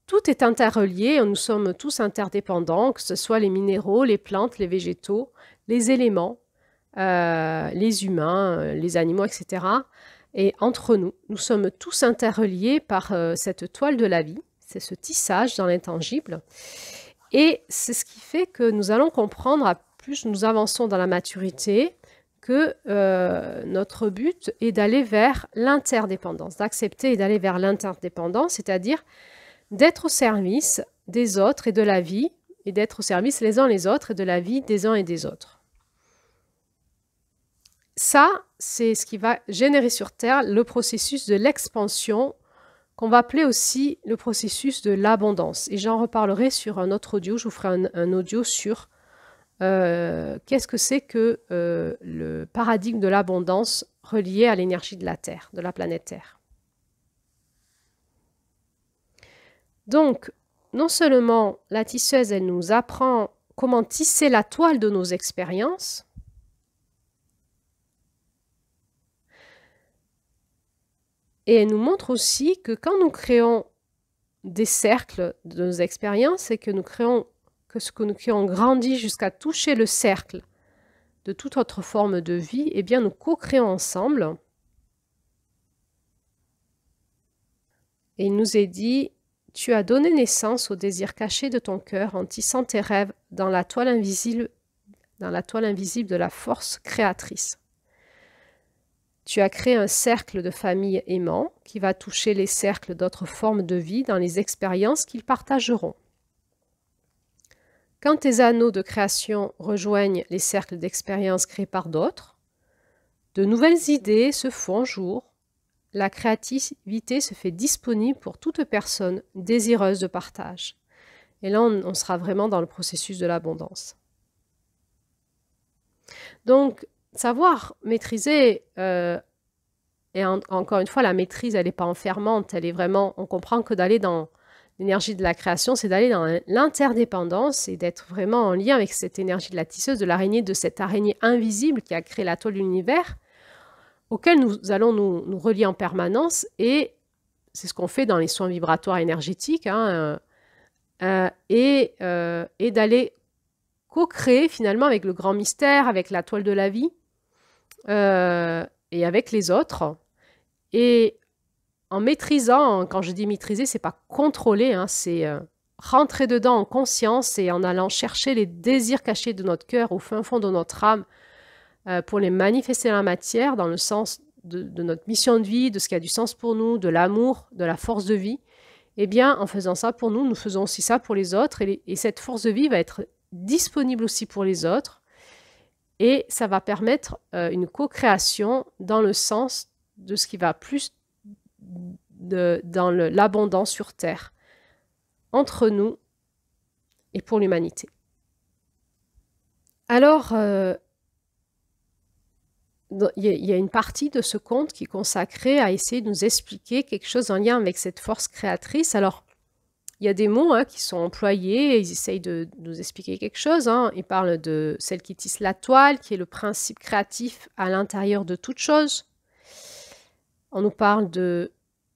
tout est interrelié, nous sommes tous interdépendants, que ce soit les minéraux, les plantes, les végétaux, les éléments, les humains, les animaux, etc. Et entre nous, nous sommes tous interreliés par cette toile de la vie, c'est ce tissage dans l'intangible. Et c'est ce qui fait que nous allons comprendre, à plus nous avançons dans la maturité, que notre but est d'aller vers l'interdépendance, d'accepter et d'aller vers l'interdépendance, c'est-à-dire d'être au service des autres et de la vie, et d'être au service les uns les autres et de la vie des uns et des autres. Ça, c'est ce qui va générer sur Terre le processus de l'expansion, qu'on va appeler aussi le processus de l'abondance. Et j'en reparlerai sur un autre audio, je vous ferai un audio sur qu'est-ce que c'est que le paradigme de l'abondance relié à l'énergie de la Terre, de la planète Terre. Donc, non seulement la tisseuse, elle nous apprend comment tisser la toile de nos expériences, et elle nous montre aussi que quand nous créons des cercles de nos expériences et que ce que nous créons grandit jusqu'à toucher le cercle de toute autre forme de vie, eh bien nous co-créons ensemble. Et il nous est dit, tu as donné naissance au désir caché de ton cœur en tissant tes rêves dans la toile invisible de la force créatrice. Tu as créé un cercle de famille aimant qui va toucher les cercles d'autres formes de vie dans les expériences qu'ils partageront. Quand tes anneaux de création rejoignent les cercles d'expérience créés par d'autres, de nouvelles idées se font jour, la créativité se fait disponible pour toute personne désireuse de partage. Et là, on sera vraiment dans le processus de l'abondance. Donc, savoir maîtriser, et encore une fois, la maîtrise, elle n'est pas enfermante, elle est vraiment, on comprend que d'aller dans L'énergie de la création, c'est d'aller dans l'interdépendance et d'être vraiment en lien avec cette énergie de la tisseuse, de l'araignée, de cette araignée invisible qui a créé la toile de l'univers, auquel nous allons nous relier en permanence. Et c'est ce qu'on fait dans les soins vibratoires énergétiques, hein, et d'aller co-créer finalement avec le grand mystère, avec la toile de la vie, et avec les autres. Et en maîtrisant, quand je dis maîtriser, c'est pas contrôler, hein, c'est rentrer dedans en conscience et en allant chercher les désirs cachés de notre cœur au fin fond de notre âme pour les manifester dans la matière, dans le sens de notre mission de vie, de ce qui a du sens pour nous, de l'amour, de la force de vie. Eh bien, en faisant ça pour nous, nous faisons aussi ça pour les autres, et cette force de vie va être disponible aussi pour les autres, et ça va permettre une co-création dans le sens de ce qui va plus dans l'abondance sur Terre, entre nous et pour l'humanité. Alors, il y a une partie de ce conte qui est consacrée à essayer de nous expliquer quelque chose en lien avec cette force créatrice. Alors, il y a des mots qui sont employés, ils essayent de nous expliquer quelque chose. Ils parlent de celle qui tisse la toile, qui est le principe créatif à l'intérieur de toute chose. On nous parle de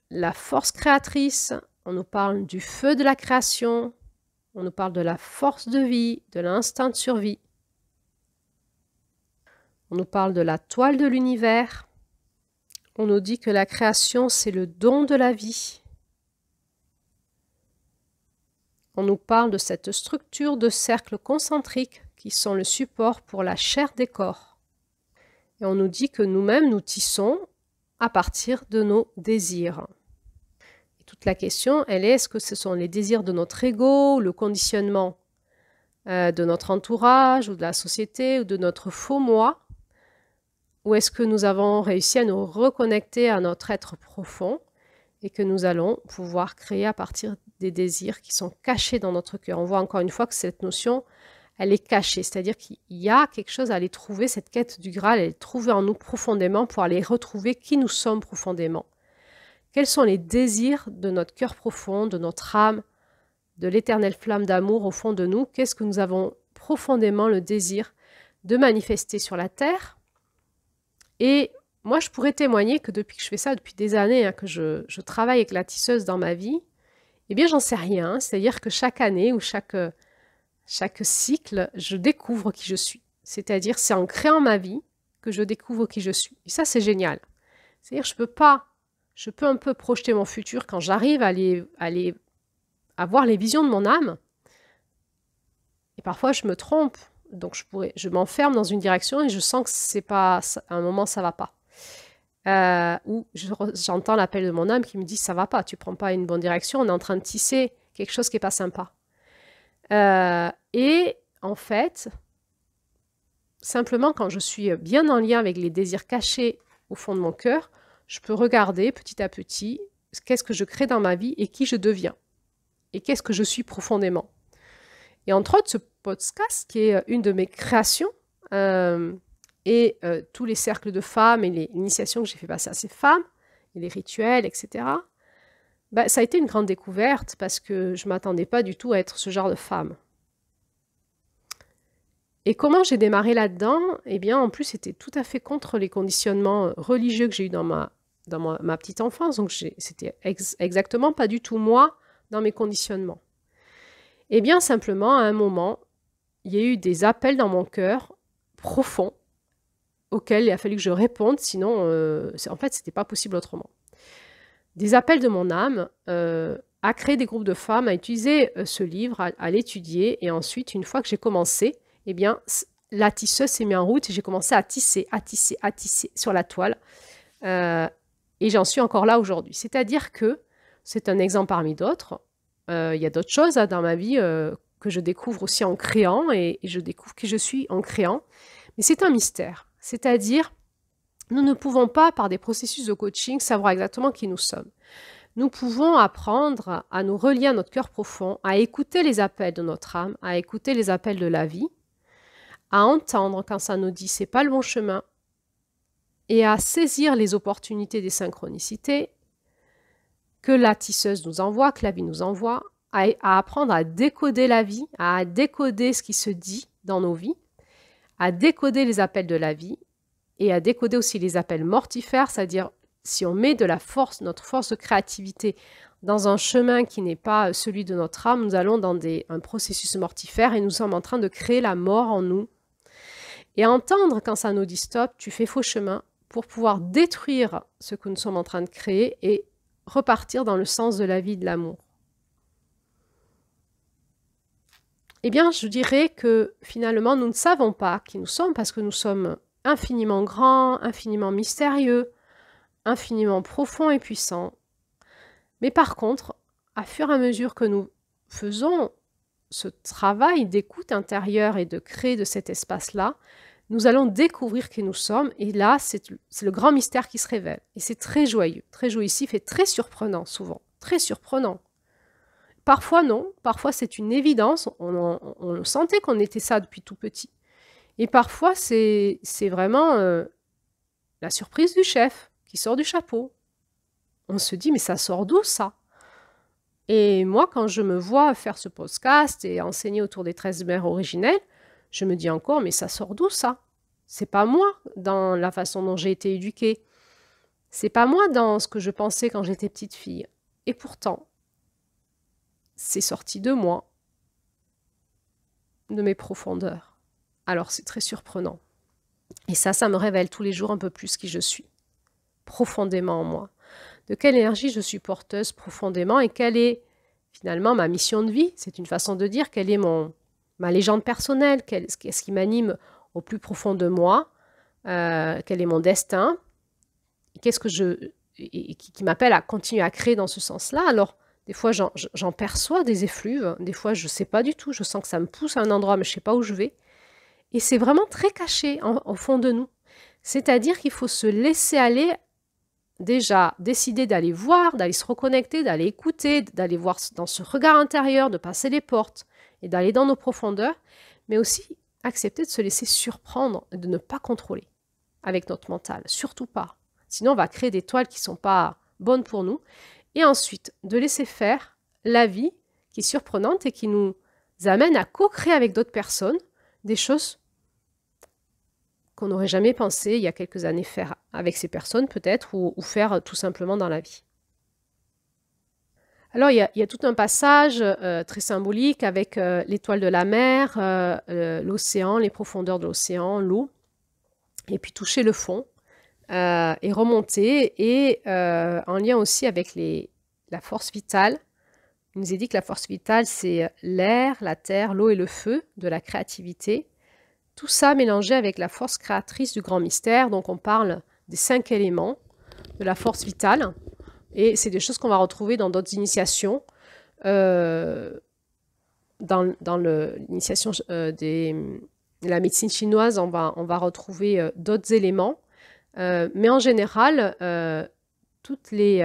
la force créatrice, on nous parle du feu de la création, on nous parle de la force de vie, de l'instinct de survie. On nous parle de la toile de l'univers. On nous dit que la création, c'est le don de la vie. On nous parle de cette structure de cercles concentriques qui sont le support pour la chair des corps. Et on nous dit que nous-mêmes, nous tissons à partir de nos désirs. Et toute la question, elle est, est-ce que ce sont les désirs de notre ego, le conditionnement de notre entourage ou de la société ou de notre faux moi, ou est-ce que nous avons réussi à nous reconnecter à notre être profond et que nous allons pouvoir créer à partir des désirs qui sont cachés dans notre cœur. On voit encore une fois que cette notion, elle est cachée, c'est-à-dire qu'il y a quelque chose à aller trouver, cette quête du Graal, elle est trouvée en nous profondément pour aller retrouver qui nous sommes profondément. Quels sont les désirs de notre cœur profond, de notre âme, de l'éternelle flamme d'amour au fond de nous? Qu'est-ce que nous avons profondément le désir de manifester sur la terre? Et moi, je pourrais témoigner que depuis que je fais ça, depuis des années, que je travaille avec la tisseuse dans ma vie, eh bien, j'en sais rien. C'est-à-dire que chaque année ou chaque cycle, je découvre qui je suis. C'est-à-dire, c'est en créant ma vie que je découvre qui je suis. Et ça, c'est génial. C'est-à-dire, je peux un peu projeter mon futur quand j'arrive à voir les visions de mon âme. Et parfois, je me trompe. Donc, je m'enferme dans une direction et je sens que c'est pas, à un moment, ça va pas. Ou j'entends l'appel de mon âme qui me dit ça va pas, tu prends pas une bonne direction, on est en train de tisser quelque chose qui est pas sympa. Et en fait, simplement quand je suis bien en lien avec les désirs cachés au fond de mon cœur, je peux regarder petit à petit qu'est-ce que je crée dans ma vie et qui je deviens. Et qu'est-ce que je suis profondément. Et entre autres, ce podcast qui est une de mes créations, et tous les cercles de femmes et les initiations que j'ai fait passer à ces femmes, et les rituels, etc., ça a été une grande découverte parce que je ne m'attendais pas du tout à être ce genre de femme. Et comment j'ai démarré là-dedans? Eh bien, en plus, c'était tout à fait contre les conditionnements religieux que j'ai eus dans ma petite enfance. Donc, c'était exactement pas du tout moi dans mes conditionnements. Eh bien, simplement, à un moment, il y a eu des appels dans mon cœur profonds auxquels il a fallu que je réponde, sinon, en fait, ce n'était pas possible autrement. Des appels de mon âme à créer des groupes de femmes, à utiliser ce livre, à l'étudier, et ensuite, une fois que j'ai commencé, eh bien, la tisseuse s'est mise en route et j'ai commencé à tisser sur la toile. Et j'en suis encore là aujourd'hui. C'est-à-dire que c'est un exemple parmi d'autres. Il y a d'autres choses dans ma vie que je découvre aussi en créant, et je découvre qui je suis en créant. Mais c'est un mystère. C'est-à-dire, nous ne pouvons pas, par des processus de coaching, savoir exactement qui nous sommes. Nous pouvons apprendre à nous relier à notre cœur profond, à écouter les appels de notre âme, à écouter les appels de la vie, à entendre quand ça nous dit c'est pas le bon chemin, et à saisir les opportunités des synchronicités, que la tisseuse nous envoie, que la vie nous envoie, à apprendre à décoder la vie, à décoder ce qui se dit dans nos vies, à décoder les appels de la vie et à décoder aussi les appels mortifères, c'est-à-dire si on met de la force, notre force de créativité dans un chemin qui n'est pas celui de notre âme, nous allons dans un processus mortifère et nous sommes en train de créer la mort en nous. Et entendre quand ça nous dit stop, tu fais faux chemin, pour pouvoir détruire ce que nous sommes en train de créer et repartir dans le sens de la vie, de l'amour. Eh bien, je dirais que finalement, nous ne savons pas qui nous sommes parce que nous sommes infiniment grands, infiniment mystérieux, infiniment profonds et puissants. Mais par contre, à fur et à mesure que nous faisons ce travail d'écoute intérieure et de créer de cet espace-là, nous allons découvrir qui nous sommes. Et là, c'est le grand mystère qui se révèle. Et c'est très joyeux, très jouissif et très surprenant souvent. Très surprenant. Parfois non, parfois c'est une évidence. On sentait qu'on était ça depuis tout petit. Et parfois, c'est vraiment la surprise du chef qui sort du chapeau. On se dit, mais ça sort d'où ça? Et moi, quand je me vois faire ce podcast et enseigner autour des 13 mères originelles, je me dis encore, mais ça sort d'où ça? C'est pas moi dans la façon dont j'ai été éduquée. C'est pas moi dans ce que je pensais quand j'étais petite fille. Et pourtant, c'est sorti de moi, de mes profondeurs. Alors c'est très surprenant. Et ça me révèle tous les jours un peu plus qui je suis, profondément en moi. De quelle énergie je suis porteuse profondément et quelle est finalement ma mission de vie. C'est une façon de dire quelle est ma légende personnelle, qu'est-ce qui m'anime au plus profond de moi, quel est mon destin, qu'est-ce que qui m'appelle à continuer à créer dans ce sens-là. Alors, des fois, j'en perçois des effluves, des fois, je ne sais pas du tout, je sens que ça me pousse à un endroit, mais je ne sais pas où je vais. Et c'est vraiment très caché au fond de nous. C'est-à-dire qu'il faut se laisser aller, déjà décider d'aller voir, d'aller se reconnecter, d'aller écouter, d'aller voir dans ce regard intérieur, de passer les portes et d'aller dans nos profondeurs, mais aussi accepter de se laisser surprendre et de ne pas contrôler avec notre mental, surtout pas. Sinon, on va créer des toiles qui ne sont pas bonnes pour nous. Et ensuite, de laisser faire la vie qui est surprenante et qui nous amène à co-créer avec d'autres personnes des choses qu'on n'aurait jamais pensé il y a quelques années faire avec ces personnes peut-être ou faire tout simplement dans la vie. Alors il y a tout un passage très symbolique avec l'étoile de la mer, l'océan, les profondeurs de l'océan, l'eau, et puis toucher le fond et remonter et en lien aussi avec la force vitale. Il nous est dit que la force vitale c'est l'air, la terre, l'eau et le feu de la créativité. Tout ça mélangé avec la force créatrice du grand mystère. Donc on parle des 5 éléments, de la force vitale. Et c'est des choses qu'on va retrouver dans d'autres initiations. Dans l'initiation de la médecine chinoise, on va retrouver d'autres éléments. Mais en général, toutes les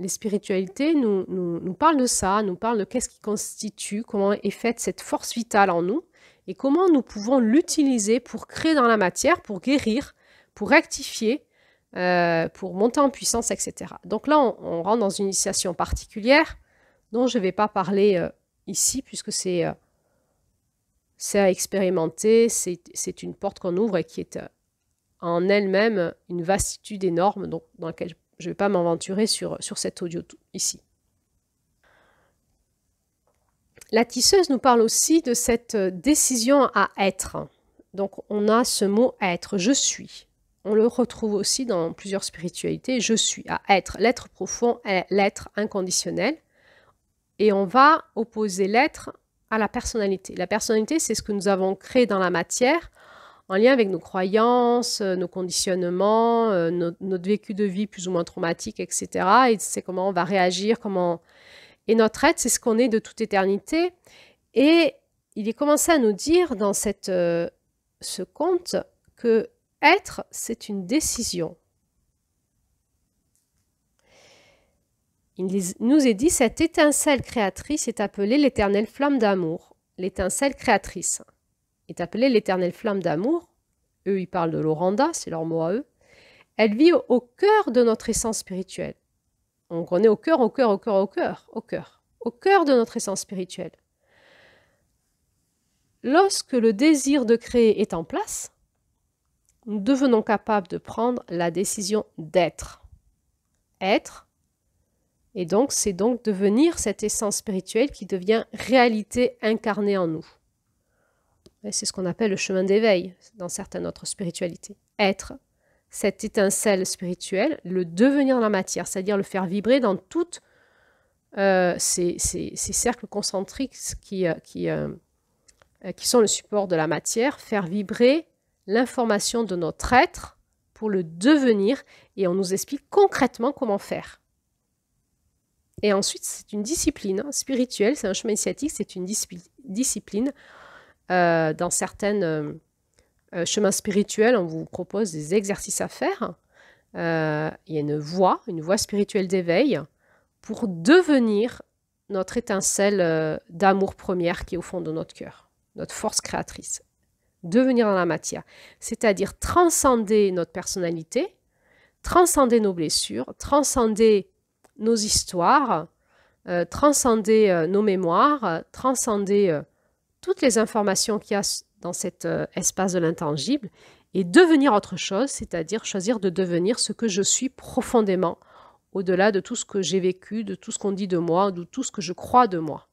spiritualités nous parlent de ça, nous parlent de qu'est-ce qui constitue, comment est faite cette force vitale en nous. Et comment nous pouvons l'utiliser pour créer dans la matière, pour guérir, pour rectifier, pour monter en puissance, etc. Donc là, on rentre dans une initiation particulière dont je ne vais pas parler ici, puisque c'est à expérimenter, c'est une porte qu'on ouvre et qui est en elle-même une vastitude énorme, donc dans laquelle je ne vais pas m'aventurer sur cet audio ici. La tisseuse nous parle aussi de cette décision à être. Donc on a ce mot être, je suis. On le retrouve aussi dans plusieurs spiritualités, je suis, à être. L'être profond est l'être inconditionnel. Et on va opposer l'être à la personnalité. La personnalité, c'est ce que nous avons créé dans la matière, en lien avec nos croyances, nos conditionnements, notre vécu de vie plus ou moins traumatique, etc. Et c'est comment on va réagir, Et notre être, c'est ce qu'on est de toute éternité. Et il est commencé à nous dire dans ce conte que être, c'est une décision. Il nous est dit, cette étincelle créatrice est appelée l'éternelle flamme d'amour. L'étincelle créatrice est appelée l'éternelle flamme d'amour. Eux, ils parlent de l'oranda, c'est leur mot à eux. Elle vit au cœur de notre essence spirituelle. Donc on est au cœur, au cœur, au cœur, au cœur, au cœur, au cœur de notre essence spirituelle. Lorsque le désir de créer est en place, nous devenons capables de prendre la décision d'être. Être, et donc c'est donc devenir cette essence spirituelle qui devient réalité incarnée en nous. C'est ce qu'on appelle le chemin d'éveil dans certaines autres spiritualités. Être, cette étincelle spirituelle, le devenir dans la matière, c'est-à-dire le faire vibrer dans toutes ces cercles concentriques qui sont le support de la matière, faire vibrer l'information de notre être pour le devenir, et on nous explique concrètement comment faire. Et ensuite, c'est une discipline spirituelle, c'est un chemin initiatique, c'est une discipline. Dans certains chemins spirituels, on vous propose des exercices à faire. Il y a une voie spirituelle d'éveil pour devenir notre étincelle d'amour première qui est au fond de notre cœur, notre force créatrice. Devenir dans la matière, c'est-à-dire transcender notre personnalité, transcender nos blessures, transcender nos histoires, transcender nos mémoires, transcender toutes les informations qu'il y a dans cet espace de l'intangible et devenir autre chose, c'est-à-dire choisir de devenir ce que je suis profondément, au-delà de tout ce que j'ai vécu, de tout ce qu'on dit de moi, de tout ce que je crois de moi.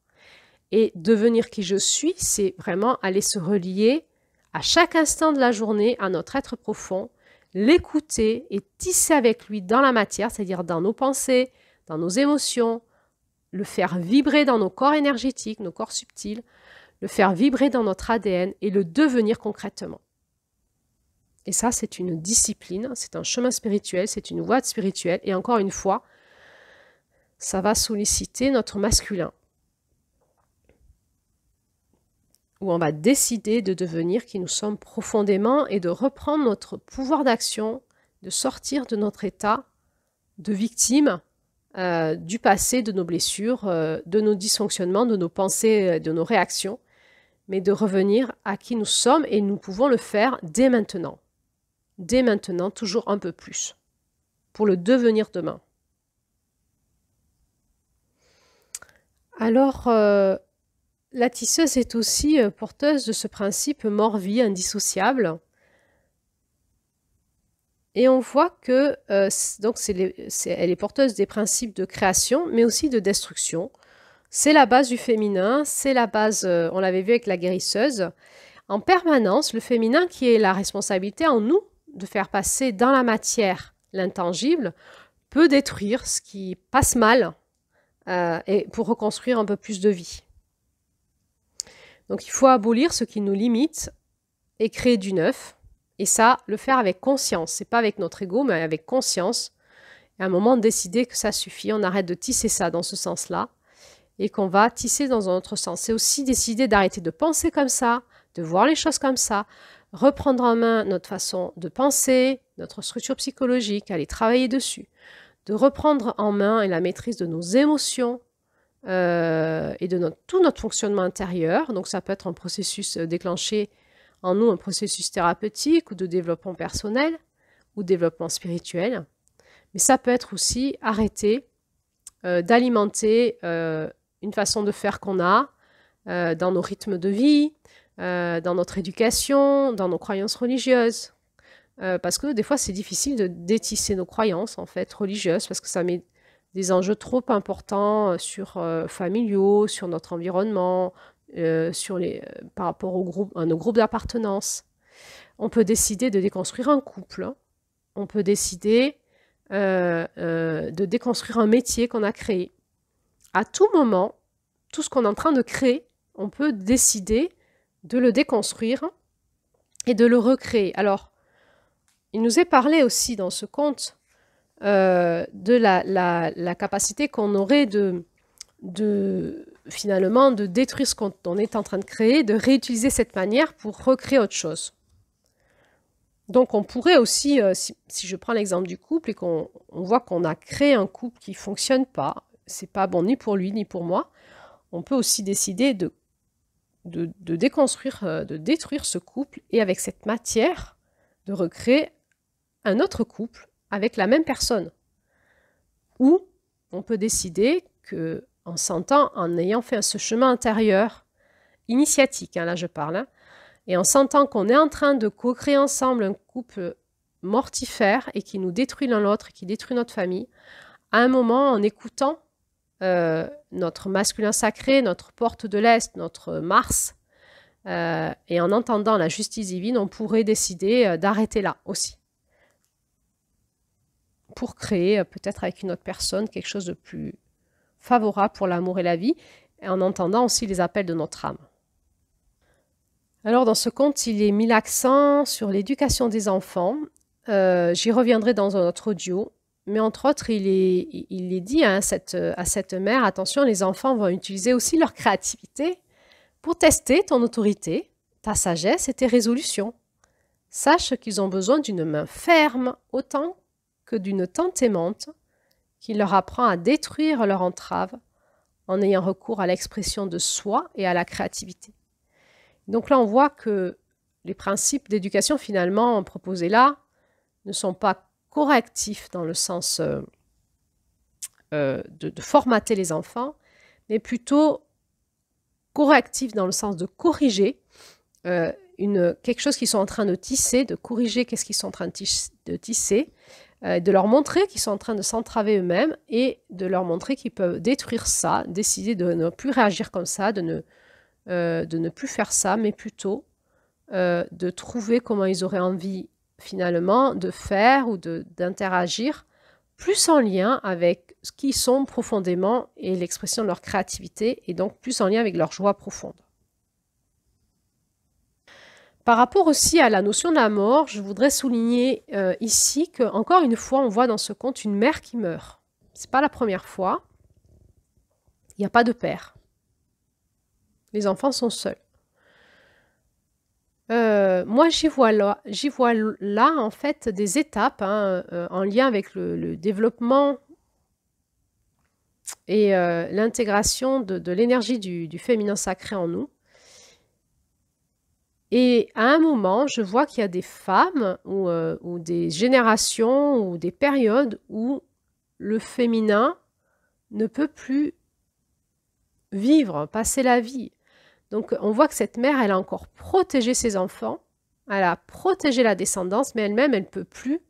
Et devenir qui je suis, c'est vraiment aller se relier à chaque instant de la journée à notre être profond, l'écouter et tisser avec lui dans la matière, c'est-à-dire dans nos pensées, dans nos émotions, le faire vibrer dans nos corps énergétiques, nos corps subtils, le faire vibrer dans notre ADN et le devenir concrètement. Et ça, c'est une discipline, c'est un chemin spirituel, c'est une voie spirituelle. Et encore une fois, ça va solliciter notre masculin. Où on va décider de devenir qui nous sommes profondément et de reprendre notre pouvoir d'action, de sortir de notre état de victime du passé, de nos blessures, de nos dysfonctionnements, de nos pensées, de nos réactions, mais de revenir à qui nous sommes et nous pouvons le faire dès maintenant. Dès maintenant, toujours un peu plus, pour le devenir demain. Alors, la tisseuse est aussi porteuse de ce principe mort-vie indissociable. Et on voit que donc elle est porteuse des principes de création, mais aussi de destruction. C'est la base du féminin, c'est la base, on l'avait vu avec la guérisseuse. En permanence, le féminin qui est la responsabilité en nous de faire passer dans la matière l'intangible peut détruire ce qui passe mal et pour reconstruire un peu plus de vie. Donc il faut abolir ce qui nous limite et créer du neuf. Et ça, le faire avec conscience. C'est pas avec notre ego, mais avec conscience. Et à un moment, décider que ça suffit. On arrête de tisser ça dans ce sens-là et qu'on va tisser dans un autre sens. C'est aussi décider d'arrêter de penser comme ça, de voir les choses comme ça, reprendre en main notre façon de penser, notre structure psychologique, aller travailler dessus, de reprendre en main et la maîtrise de nos émotions et de tout notre fonctionnement intérieur. Donc ça peut être un processus déclenché en nous, un processus thérapeutique ou de développement personnel ou développement spirituel. Mais ça peut être aussi arrêter d'alimenter une façon de faire qu'on a dans nos rythmes de vie, dans notre éducation, dans nos croyances religieuses. Parce que des fois, c'est difficile de détisser nos croyances en fait religieuses parce que ça met des enjeux trop importants sur familiaux, sur notre environnement, par rapport à nos groupes d'appartenance. On peut décider de déconstruire un couple. On peut décider de déconstruire un métier qu'on a créé. À tout moment, tout ce qu'on est en train de créer, on peut décider de le déconstruire et de le recréer. Alors, il nous est parlé aussi dans ce conte de la capacité qu'on aurait finalement de détruire ce qu'on est en train de créer, de réutiliser cette manière pour recréer autre chose. Donc on pourrait aussi, si je prends l'exemple du couple et qu'on voit qu'on a créé un couple qui ne fonctionne pas, c'est pas bon ni pour lui ni pour moi, on peut aussi décider de déconstruire, de détruire ce couple et avec cette matière, de recréer un autre couple avec la même personne. Ou on peut décider que, en sentant, en ayant fait ce chemin intérieur, initiatique, hein, là je parle, hein, et en sentant qu'on est en train de co-créer ensemble un couple mortifère et qui nous détruit l'un l'autre, qui détruit notre famille, à un moment, en écoutant notre masculin sacré, notre porte de l'Est, notre Mars, et en entendant la justice divine, on pourrait décider d'arrêter là aussi. Pour créer, peut-être avec une autre personne, quelque chose de plus favorable pour l'amour et la vie, et en entendant aussi les appels de notre âme. Alors dans ce conte, il est mis l'accent sur l'éducation des enfants. J'y reviendrai dans un autre audio. Mais entre autres, il est dit à cette mère, attention, les enfants vont utiliser aussi leur créativité pour tester ton autorité, ta sagesse et tes résolutions. Sache qu'ils ont besoin d'une main ferme autant que d'une tante aimante qui leur apprend à détruire leur entrave en ayant recours à l'expression de soi et à la créativité. Donc là, on voit que les principes d'éducation finalement proposés là ne sont pas correctifs dans le sens de formater les enfants, mais plutôt correctifs dans le sens de corriger quelque chose qu'ils sont en train de tisser, de corriger qu'est-ce qu'ils sont en train de tisser, de leur montrer qu'ils sont en train de s'entraver eux-mêmes et de leur montrer qu'ils peuvent détruire ça, décider de ne plus réagir comme ça, de ne plus faire ça, mais plutôt de trouver comment ils auraient envie finalement de faire ou d'interagir plus en lien avec ce qu'ils sont profondément et l'expression de leur créativité et donc plus en lien avec leur joie profonde. Par rapport aussi à la notion de la mort, je voudrais souligner ici qu'encore une fois, on voit dans ce conte une mère qui meurt. Ce n'est pas la première fois. Il n'y a pas de père. Les enfants sont seuls. Moi, j'y vois là, en fait, des étapes hein, en lien avec le développement et l'intégration de l'énergie du féminin sacré en nous. Et à un moment, je vois qu'il y a des femmes ou des générations ou des périodes où le féminin ne peut plus vivre, passer la vie. Donc, on voit que cette mère, elle a encore protégé ses enfants, elle a protégé la descendance, mais elle-même, elle ne peut plus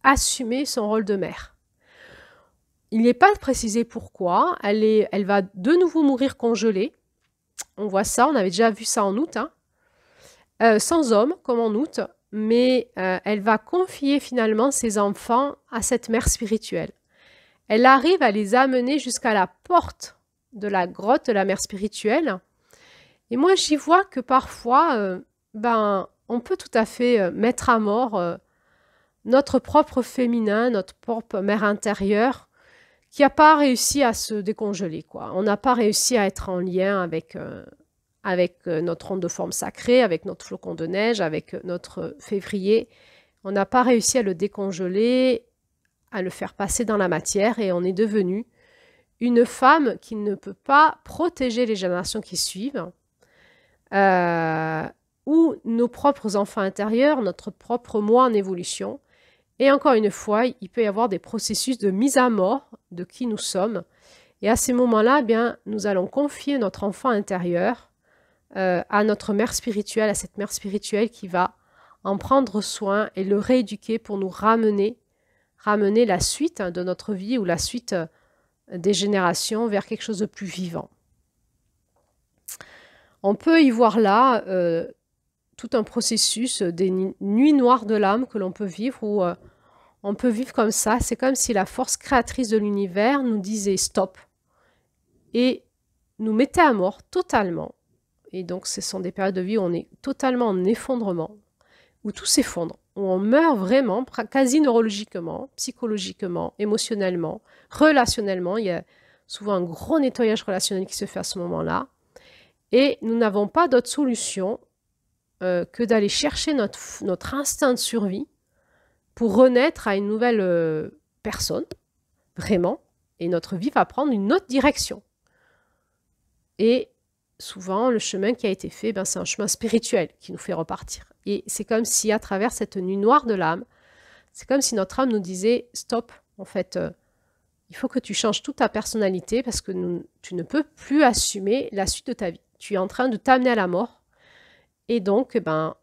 assumer son rôle de mère. Il n'est pas précisé pourquoi. Elle va de nouveau mourir congelée. On voit ça, on avait déjà vu ça en août, hein. Sans homme, comme en août, mais elle va confier finalement ses enfants à cette mère spirituelle. Elle arrive à les amener jusqu'à la porte de la grotte de la mère spirituelle. Et moi, j'y vois que parfois, on peut tout à fait mettre à mort notre propre féminin, notre propre mère intérieure, qui n'a pas réussi à se décongeler, quoi. On n'a pas réussi à être en lien avec notre onde de forme sacrée, avec notre flocon de neige, avec notre février. On n'a pas réussi à le décongeler, à le faire passer dans la matière, et on est devenu une femme qui ne peut pas protéger les générations qui suivent, ou nos propres enfants intérieurs, notre propre moi en évolution. Et encore une fois, il peut y avoir des processus de mise à mort de qui nous sommes. Et à ces moments-là, eh bien, nous allons confier notre enfant intérieur à notre mère spirituelle, à cette mère spirituelle qui va en prendre soin et le rééduquer pour nous ramener la suite de notre vie ou la suite des générations vers quelque chose de plus vivant. On peut y voir là tout un processus des nuits noires de l'âme que l'on peut vivre où on peut vivre comme ça. C'est comme si la force créatrice de l'univers nous disait stop et nous mettait à mort totalement. Et donc, ce sont des périodes de vie où on est totalement en effondrement, où tout s'effondre, où on meurt vraiment, quasi neurologiquement, psychologiquement, émotionnellement, relationnellement. Il y a souvent un gros nettoyage relationnel qui se fait à ce moment-là. Et nous n'avons pas d'autre solution que d'aller chercher notre instinct de survie pour renaître à une nouvelle personne, vraiment. Et notre vie va prendre une autre direction. Et souvent, le chemin qui a été fait, c'est un chemin spirituel qui nous fait repartir. Et c'est comme si, à travers cette nuit noire de l'âme, c'est comme si notre âme nous disait « Stop, en fait, Il faut que tu changes toute ta personnalité parce que tu ne peux plus assumer la suite de ta vie. Tu es en train de t'amener à la mort. Et donc, ben,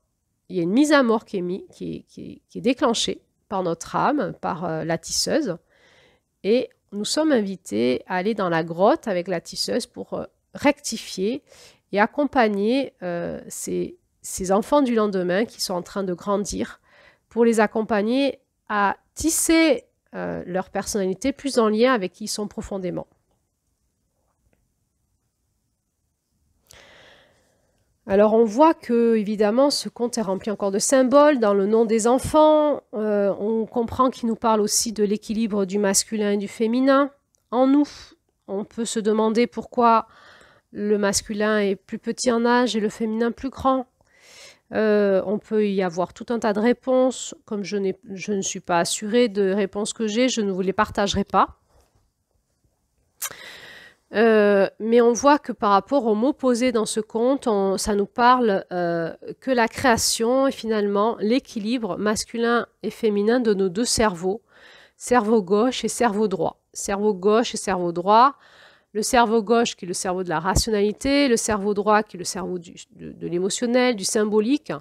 il y a une mise à mort qui est déclenchée par notre âme, par la tisseuse. Et nous sommes invités à aller dans la grotte avec la tisseuse pour rectifier et accompagner ces enfants du lendemain qui sont en train de grandir, pour les accompagner à tisser leur personnalité plus en lien avec qui ils sont profondément. Alors on voit que, évidemment, ce conte est rempli encore de symboles dans le nom des enfants. On comprend qu'il nous parle aussi de l'équilibre du masculin et du féminin en nous. On peut se demander pourquoi le masculin est plus petit en âge et le féminin plus grand. On peut y avoir tout un tas de réponses. Comme je ne suis pas assurée de réponses que j'ai, je ne vous les partagerai pas. Mais on voit que par rapport au mot posé dans ce conte, ça nous parle que la création est finalement l'équilibre masculin et féminin de nos deux cerveaux, cerveau gauche et cerveau droit. Cerveau gauche et cerveau droit. Le cerveau gauche qui est le cerveau de la rationalité, le cerveau droit qui est le cerveau de l'émotionnel, du symbolique,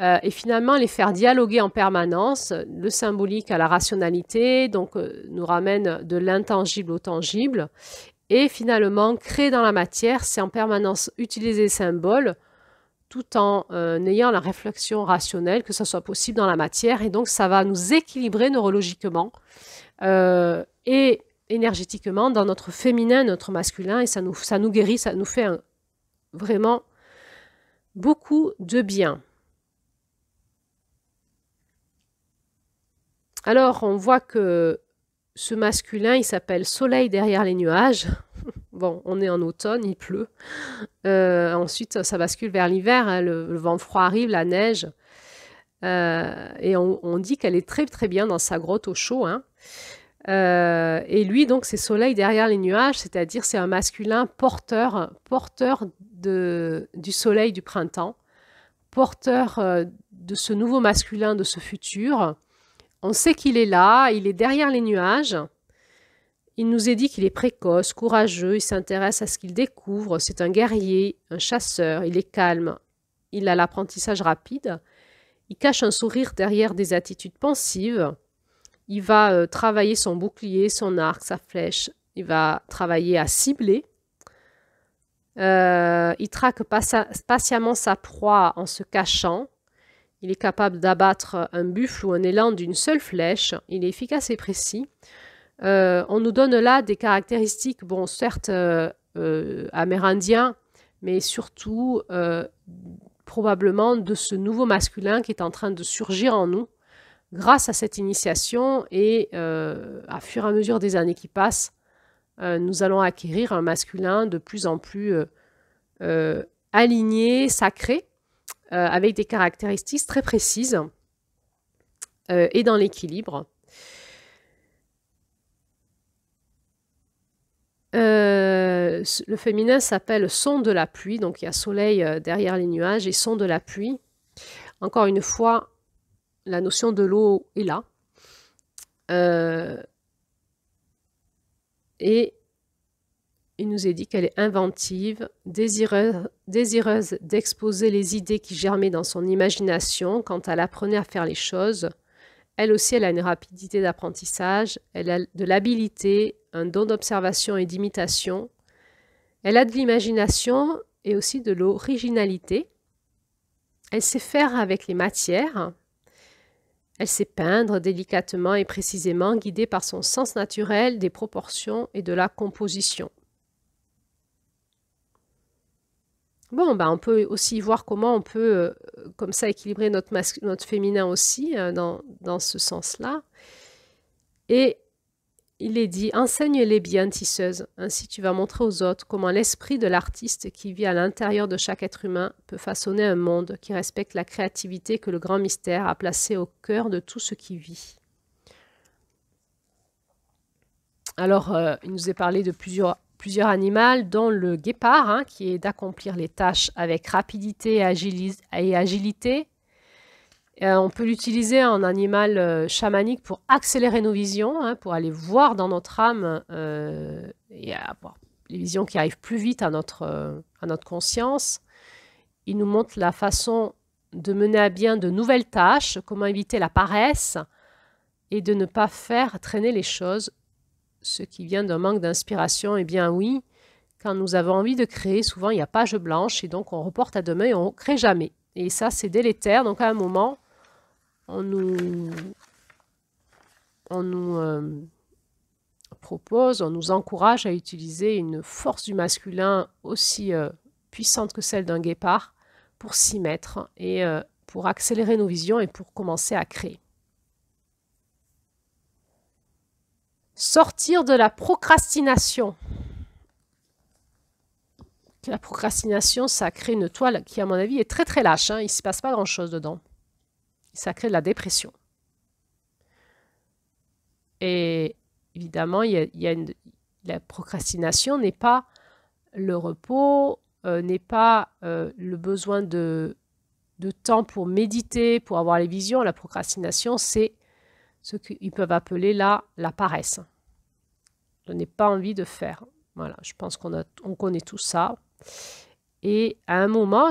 et finalement les faire dialoguer en permanence. Le symbolique à la rationalité, donc nous ramène de l'intangible au tangible. Et finalement, créer dans la matière, c'est en permanence utiliser les symboles tout en ayant la réflexion rationnelle, que ça soit possible dans la matière. Et donc, ça va nous équilibrer neurologiquement et énergétiquement dans notre féminin, notre masculin. Et ça nous guérit, ça nous fait vraiment beaucoup de bien. Alors, on voit que ce masculin, il s'appelle Soleil derrière les nuages. Bon, on est en automne, il pleut. Ensuite, ça bascule vers l'hiver, hein, le vent froid arrive, la neige. Et on dit qu'elle est très très bien dans sa grotte au chaud. Hein. Et lui, donc, c'est Soleil derrière les nuages, c'est-à-dire c'est un masculin porteur du soleil du printemps, porteur de ce nouveau masculin, de ce futur. On sait qu'il est là, il est derrière les nuages. Il nous est dit qu'il est précoce, courageux, il s'intéresse à ce qu'il découvre. C'est un guerrier, un chasseur, il est calme, il a l'apprentissage rapide. Il cache un sourire derrière des attitudes pensives. Il va travailler son bouclier, son arc, sa flèche. Il va travailler à cibler. Il traque patiemment sa proie en se cachant. Il est capable d'abattre un buffle ou un élan d'une seule flèche. Il est efficace et précis. On nous donne là des caractéristiques, bon, certes amérindiens, mais surtout probablement de ce nouveau masculin qui est en train de surgir en nous grâce à cette initiation. Et à fur et à mesure des années qui passent, nous allons acquérir un masculin de plus en plus aligné, sacré, avec des caractéristiques très précises et dans l'équilibre. Le féminin s'appelle son de la pluie, donc il y a soleil derrière les nuages et son de la pluie. Encore une fois, la notion de l'eau est là. Et il nous est dit qu'elle est inventive, désireuse d'exposer les idées qui germaient dans son imagination quand elle apprenait à faire les choses. Elle aussi, elle a une rapidité d'apprentissage, elle a de l'habilité, un don d'observation et d'imitation. Elle a de l'imagination et aussi de l'originalité. Elle sait faire avec les matières. Elle sait peindre délicatement et précisément, guidée par son sens naturel des proportions et de la composition. Bon, ben on peut aussi voir comment on peut, comme ça, équilibrer notre féminin aussi, dans ce sens-là. Et il est dit, enseigne-les bien, tisseuse, ainsi tu vas montrer aux autres comment l'esprit de l'artiste qui vit à l'intérieur de chaque être humain peut façonner un monde qui respecte la créativité que le grand mystère a placée au cœur de tout ce qui vit. Alors, il nous est parlé de plusieurs animaux, dont le guépard, hein, qui est d'accomplir les tâches avec rapidité et agilité. On peut l'utiliser en animal chamanique pour accélérer nos visions, hein, pour aller voir dans notre âme et avoir les visions qui arrivent plus vite à notre conscience. Il nous montre la façon de mener à bien de nouvelles tâches, comment éviter la paresse et de ne pas faire traîner les choses. Ce qui vient d'un manque d'inspiration, eh bien oui, quand nous avons envie de créer, souvent il y a page blanche et donc on reporte à demain et on ne crée jamais. Et ça, c'est délétère. Donc à un moment, on nous propose, on nous encourage à utiliser une force du masculin aussi puissante que celle d'un guépard pour s'y mettre et pour accélérer nos visions et pour commencer à créer. Sortir de la procrastination. La procrastination, ça crée une toile qui, à mon avis, est très très lâche. Hein. Il ne se passe pas grand-chose dedans. Ça crée de la dépression. Et évidemment, la procrastination n'est pas le repos, n'est pas le besoin de temps pour méditer, pour avoir les visions. La procrastination, c'est ce qu'ils peuvent appeler la paresse. Je n'ai pas envie de faire. Voilà, je pense qu'on connaît tout ça. Et à un moment,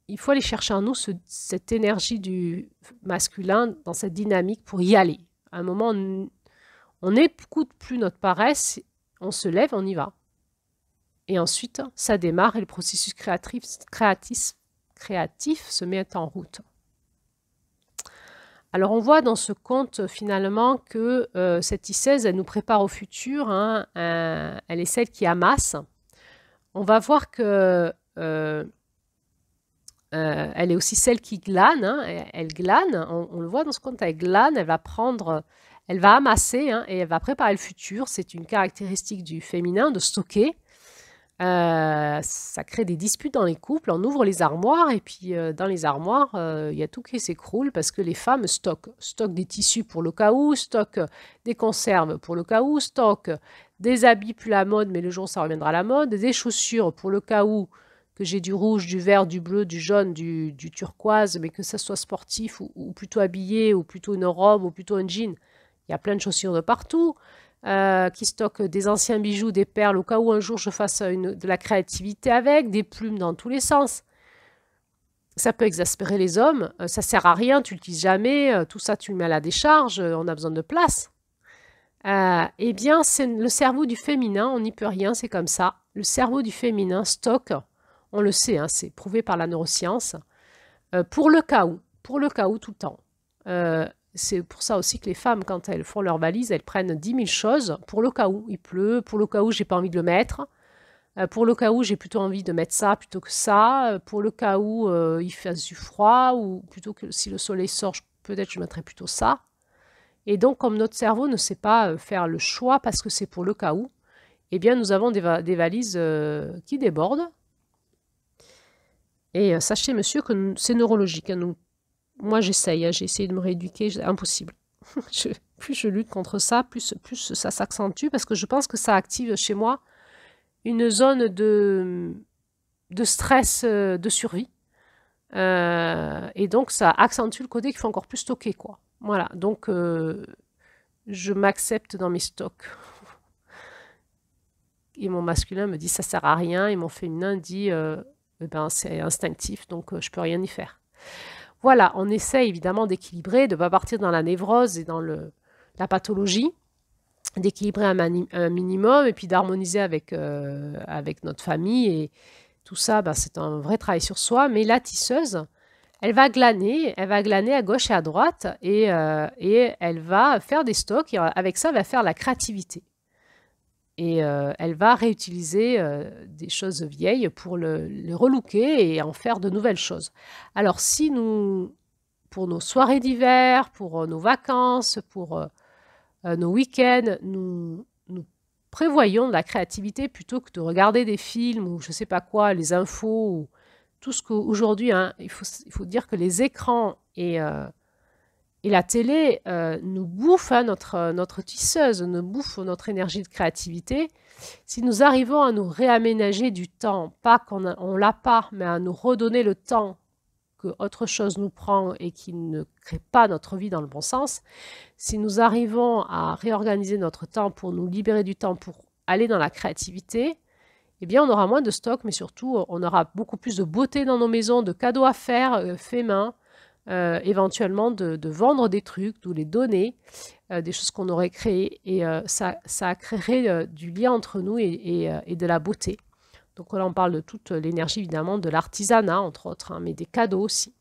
il faut aller chercher en nous cette énergie du masculin dans cette dynamique pour y aller. À un moment, on n'écoute plus notre paresse, on se lève, on y va. Et ensuite, ça démarre et le processus créatif se met en route. Alors, on voit dans ce conte, finalement, que cette tisseuse, elle nous prépare au futur. Hein, elle est celle qui amasse. On va voir que elle est aussi celle qui glane. Hein, elle glane, on le voit dans ce conte, elle glane, elle va amasser hein, et elle va préparer le futur. C'est une caractéristique du féminin de stocker. Ça crée des disputes dans les couples. On ouvre les armoires et puis dans les armoires, il y a tout qui s'écroule parce que les femmes stockent des tissus pour le cas où, stockent des conserves pour le cas où, stockent des habits plus la mode, mais le jour ça reviendra à la mode, des chaussures pour le cas où, que j'ai du rouge, du vert, du bleu, du jaune, du turquoise, mais que ça soit sportif ou plutôt habillé, ou plutôt une robe, ou plutôt un jean. Il y a plein de chaussures de partout. Qui stockent des anciens bijoux, des perles, au cas où un jour je fasse de la créativité avec, des plumes dans tous les sens. Ça peut exaspérer les hommes, ça sert à rien, tu l'utilises jamais, tout ça tu le mets à la décharge, on a besoin de place. Eh bien, c'est le cerveau du féminin, on n'y peut rien, c'est comme ça. Le cerveau du féminin stocke, on le sait, hein, c'est prouvé par la neuroscience, pour le cas où tout le temps. C'est pour ça aussi que les femmes, quand elles font leur valise, elles prennent 10 000 choses pour le cas où il pleut, pour le cas où j'ai pas envie de le mettre, pour le cas où j'ai plutôt envie de mettre ça plutôt que ça, pour le cas où il fait du froid, ou plutôt que si le soleil sort, peut-être je mettrais plutôt ça. Et donc, comme notre cerveau ne sait pas faire le choix parce que c'est pour le cas où, eh bien, nous avons des valises qui débordent. Et sachez, monsieur, que c'est neurologique. Hein, moi, j'essaye, hein, j'ai essayé de me rééduquer, impossible. Plus je lutte contre ça, plus ça s'accentue, parce que je pense que ça active chez moi une zone de stress, de survie. Et donc, ça accentue le côté qu'il faut encore plus stocker, quoi. Voilà, donc je m'accepte dans mes stocks. Et mon masculin me dit ça sert à rien, et mon féminin dit c'est instinctif, donc je peux rien y faire. Voilà, on essaie évidemment d'équilibrer, de ne pas partir dans la névrose et dans la pathologie, d'équilibrer un minimum et puis d'harmoniser avec notre famille. Et tout ça, c'est un vrai travail sur soi. Mais la tisseuse, elle va glaner à gauche et à droite et elle va faire des stocks. Et avec ça, elle va faire la créativité. Et elle va réutiliser des choses vieilles pour les relooker et en faire de nouvelles choses. Alors si pour nos soirées d'hiver, pour nos vacances, pour nos week-ends, nous prévoyons de la créativité plutôt que de regarder des films ou je ne sais pas quoi, les infos, ou tout ce qu'aujourd'hui, hein, il faut dire que les écrans et la télé nous bouffe hein, notre tisseuse, nous bouffe notre énergie de créativité. Si nous arrivons à nous réaménager du temps, pas qu'on l'a pas, mais à nous redonner le temps que autre chose nous prend et qui ne crée pas notre vie dans le bon sens, si nous arrivons à réorganiser notre temps pour nous libérer du temps pour aller dans la créativité, eh bien on aura moins de stock, mais surtout on aura beaucoup plus de beauté dans nos maisons, de cadeaux à faire, faits main, éventuellement de vendre des trucs, de les donner, des choses qu'on aurait créées, et ça créerait du lien entre nous et de la beauté. Donc là, on parle de toute l'énergie, évidemment, de l'artisanat, entre autres, hein, mais des cadeaux aussi.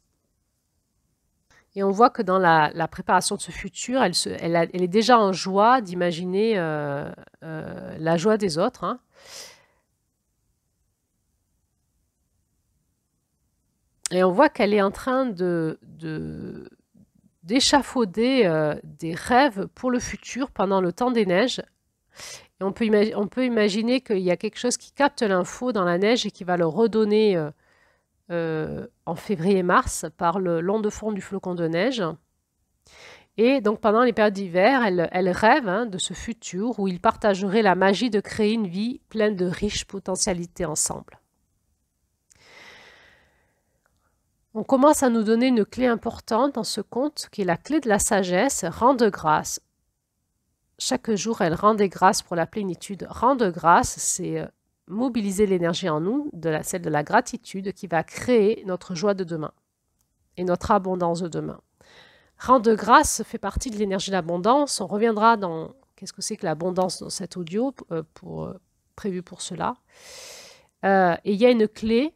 Et on voit que dans la préparation de ce futur, elle est déjà en joie d'imaginer la joie des autres, hein. Et on voit qu'elle est en train d'échafauder des rêves pour le futur pendant le temps des neiges. Et on peut imaginer qu'il y a quelque chose qui capte l'info dans la neige et qui va le redonner en février-mars par le long de fond du flocon de neige. Et donc pendant les périodes d'hiver, elle rêve, hein, de ce futur où ils partageraient la magie de créer une vie pleine de riches potentialités ensemble. On commence à nous donner une clé importante dans ce conte, qui est la clé de la sagesse, rende grâce. Chaque jour, elle rend des grâces pour la plénitude. Rendre grâce, c'est mobiliser l'énergie en nous, celle de la gratitude, qui va créer notre joie de demain et notre abondance de demain. Rendre grâce fait partie de l'énergie de l'abondance. On reviendra dans qu'est-ce que c'est que l'abondance dans cet audio prévu pour cela. Et il y a une clé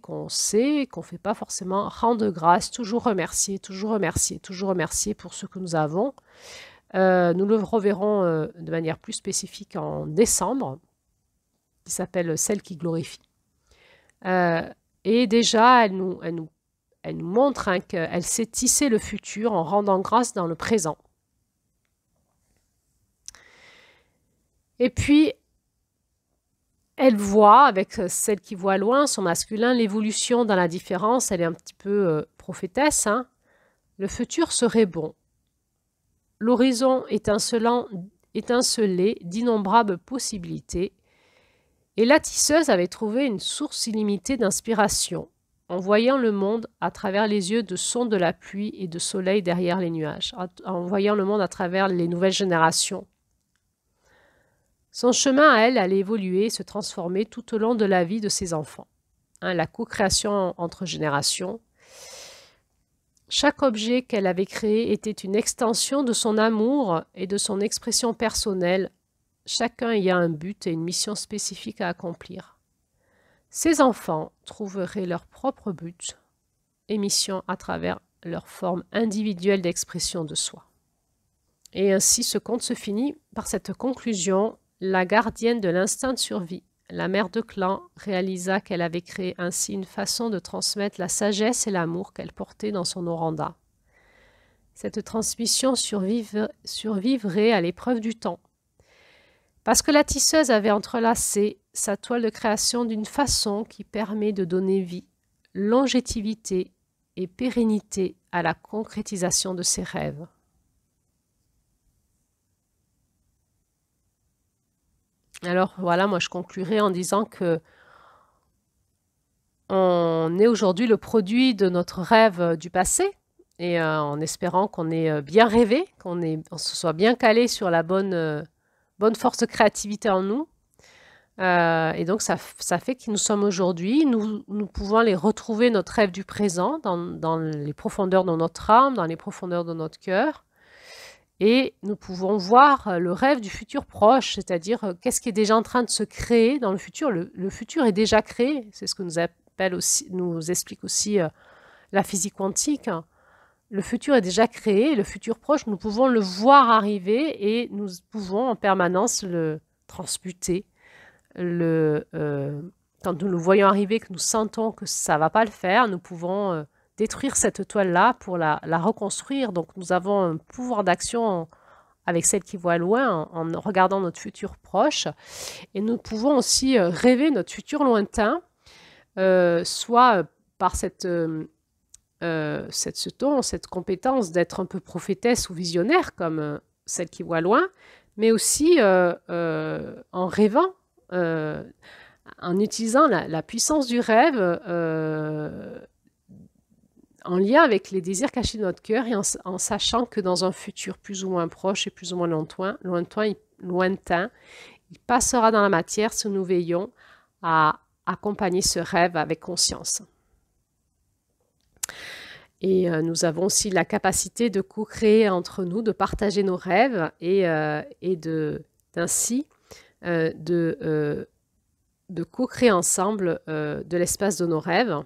qu'on sait, qu'on ne fait pas forcément, rendre grâce, toujours remercier, toujours remercier, toujours remercier pour ce que nous avons. Nous le reverrons de manière plus spécifique en décembre, qui s'appelle Celle qui glorifie. Et déjà, elle nous montre, hein, qu'elle sait tisser le futur en rendant grâce dans le présent. Et puis, elle voit, avec celle qui voit loin, son masculin, l'évolution dans la différence. Elle est un petit peu prophétesse, hein. Le futur serait bon. L'horizon étincelait d'innombrables possibilités. Et la tisseuse avait trouvé une source illimitée d'inspiration, en voyant le monde à travers les yeux de son de la pluie et de soleil derrière les nuages, en voyant le monde à travers les nouvelles générations. Son chemin à elle allait évoluer et se transformer tout au long de la vie de ses enfants. Hein, la co-création entre générations. Chaque objet qu'elle avait créé était une extension de son amour et de son expression personnelle, chacun ayant un but et une mission spécifique à accomplir. Ses enfants trouveraient leur propre but et mission à travers leur forme individuelle d'expression de soi. Et ainsi, ce conte se finit par cette conclusion. La gardienne de l'instinct de survie, la mère de clan, réalisa qu'elle avait créé ainsi une façon de transmettre la sagesse et l'amour qu'elle portait dans son oranda. Cette transmission survivrait à l'épreuve du temps. Parce que la tisseuse avait entrelacé sa toile de création d'une façon qui permet de donner vie, longévité et pérennité à la concrétisation de ses rêves. Alors voilà, moi je conclurai en disant que on est aujourd'hui le produit de notre rêve du passé, et en espérant qu'on ait bien rêvé, qu'on se soit bien calé sur la bonne force de créativité en nous. Et donc ça fait que nous sommes aujourd'hui, nous pouvons aller retrouver notre rêve du présent dans les profondeurs de notre âme, dans les profondeurs de notre cœur. Et nous pouvons voir le rêve du futur proche, c'est-à-dire qu'est-ce qui est déjà en train de se créer dans le futur. Le futur est déjà créé, c'est ce que nous explique aussi la physique quantique. Le futur est déjà créé, le futur proche, nous pouvons le voir arriver et nous pouvons en permanence le transmuter. Quand nous le voyons arriver, que nous sentons que ça ne va pas le faire, nous pouvons détruire cette toile-là pour la reconstruire. Donc nous avons un pouvoir d'action avec celle qui voit loin, en regardant notre futur proche. Et nous pouvons aussi rêver notre futur lointain, soit par cette compétence d'être un peu prophétesse ou visionnaire, comme celle qui voit loin, mais aussi en rêvant, en utilisant la puissance du rêve en lien avec les désirs cachés de notre cœur et en sachant que dans un futur plus ou moins proche et plus ou moins lointain, il passera dans la matière si nous veillons à accompagner ce rêve avec conscience. Et nous avons aussi la capacité de co-créer entre nous, de partager nos rêves et ainsi de co-créer ensemble de l'espace de nos rêves.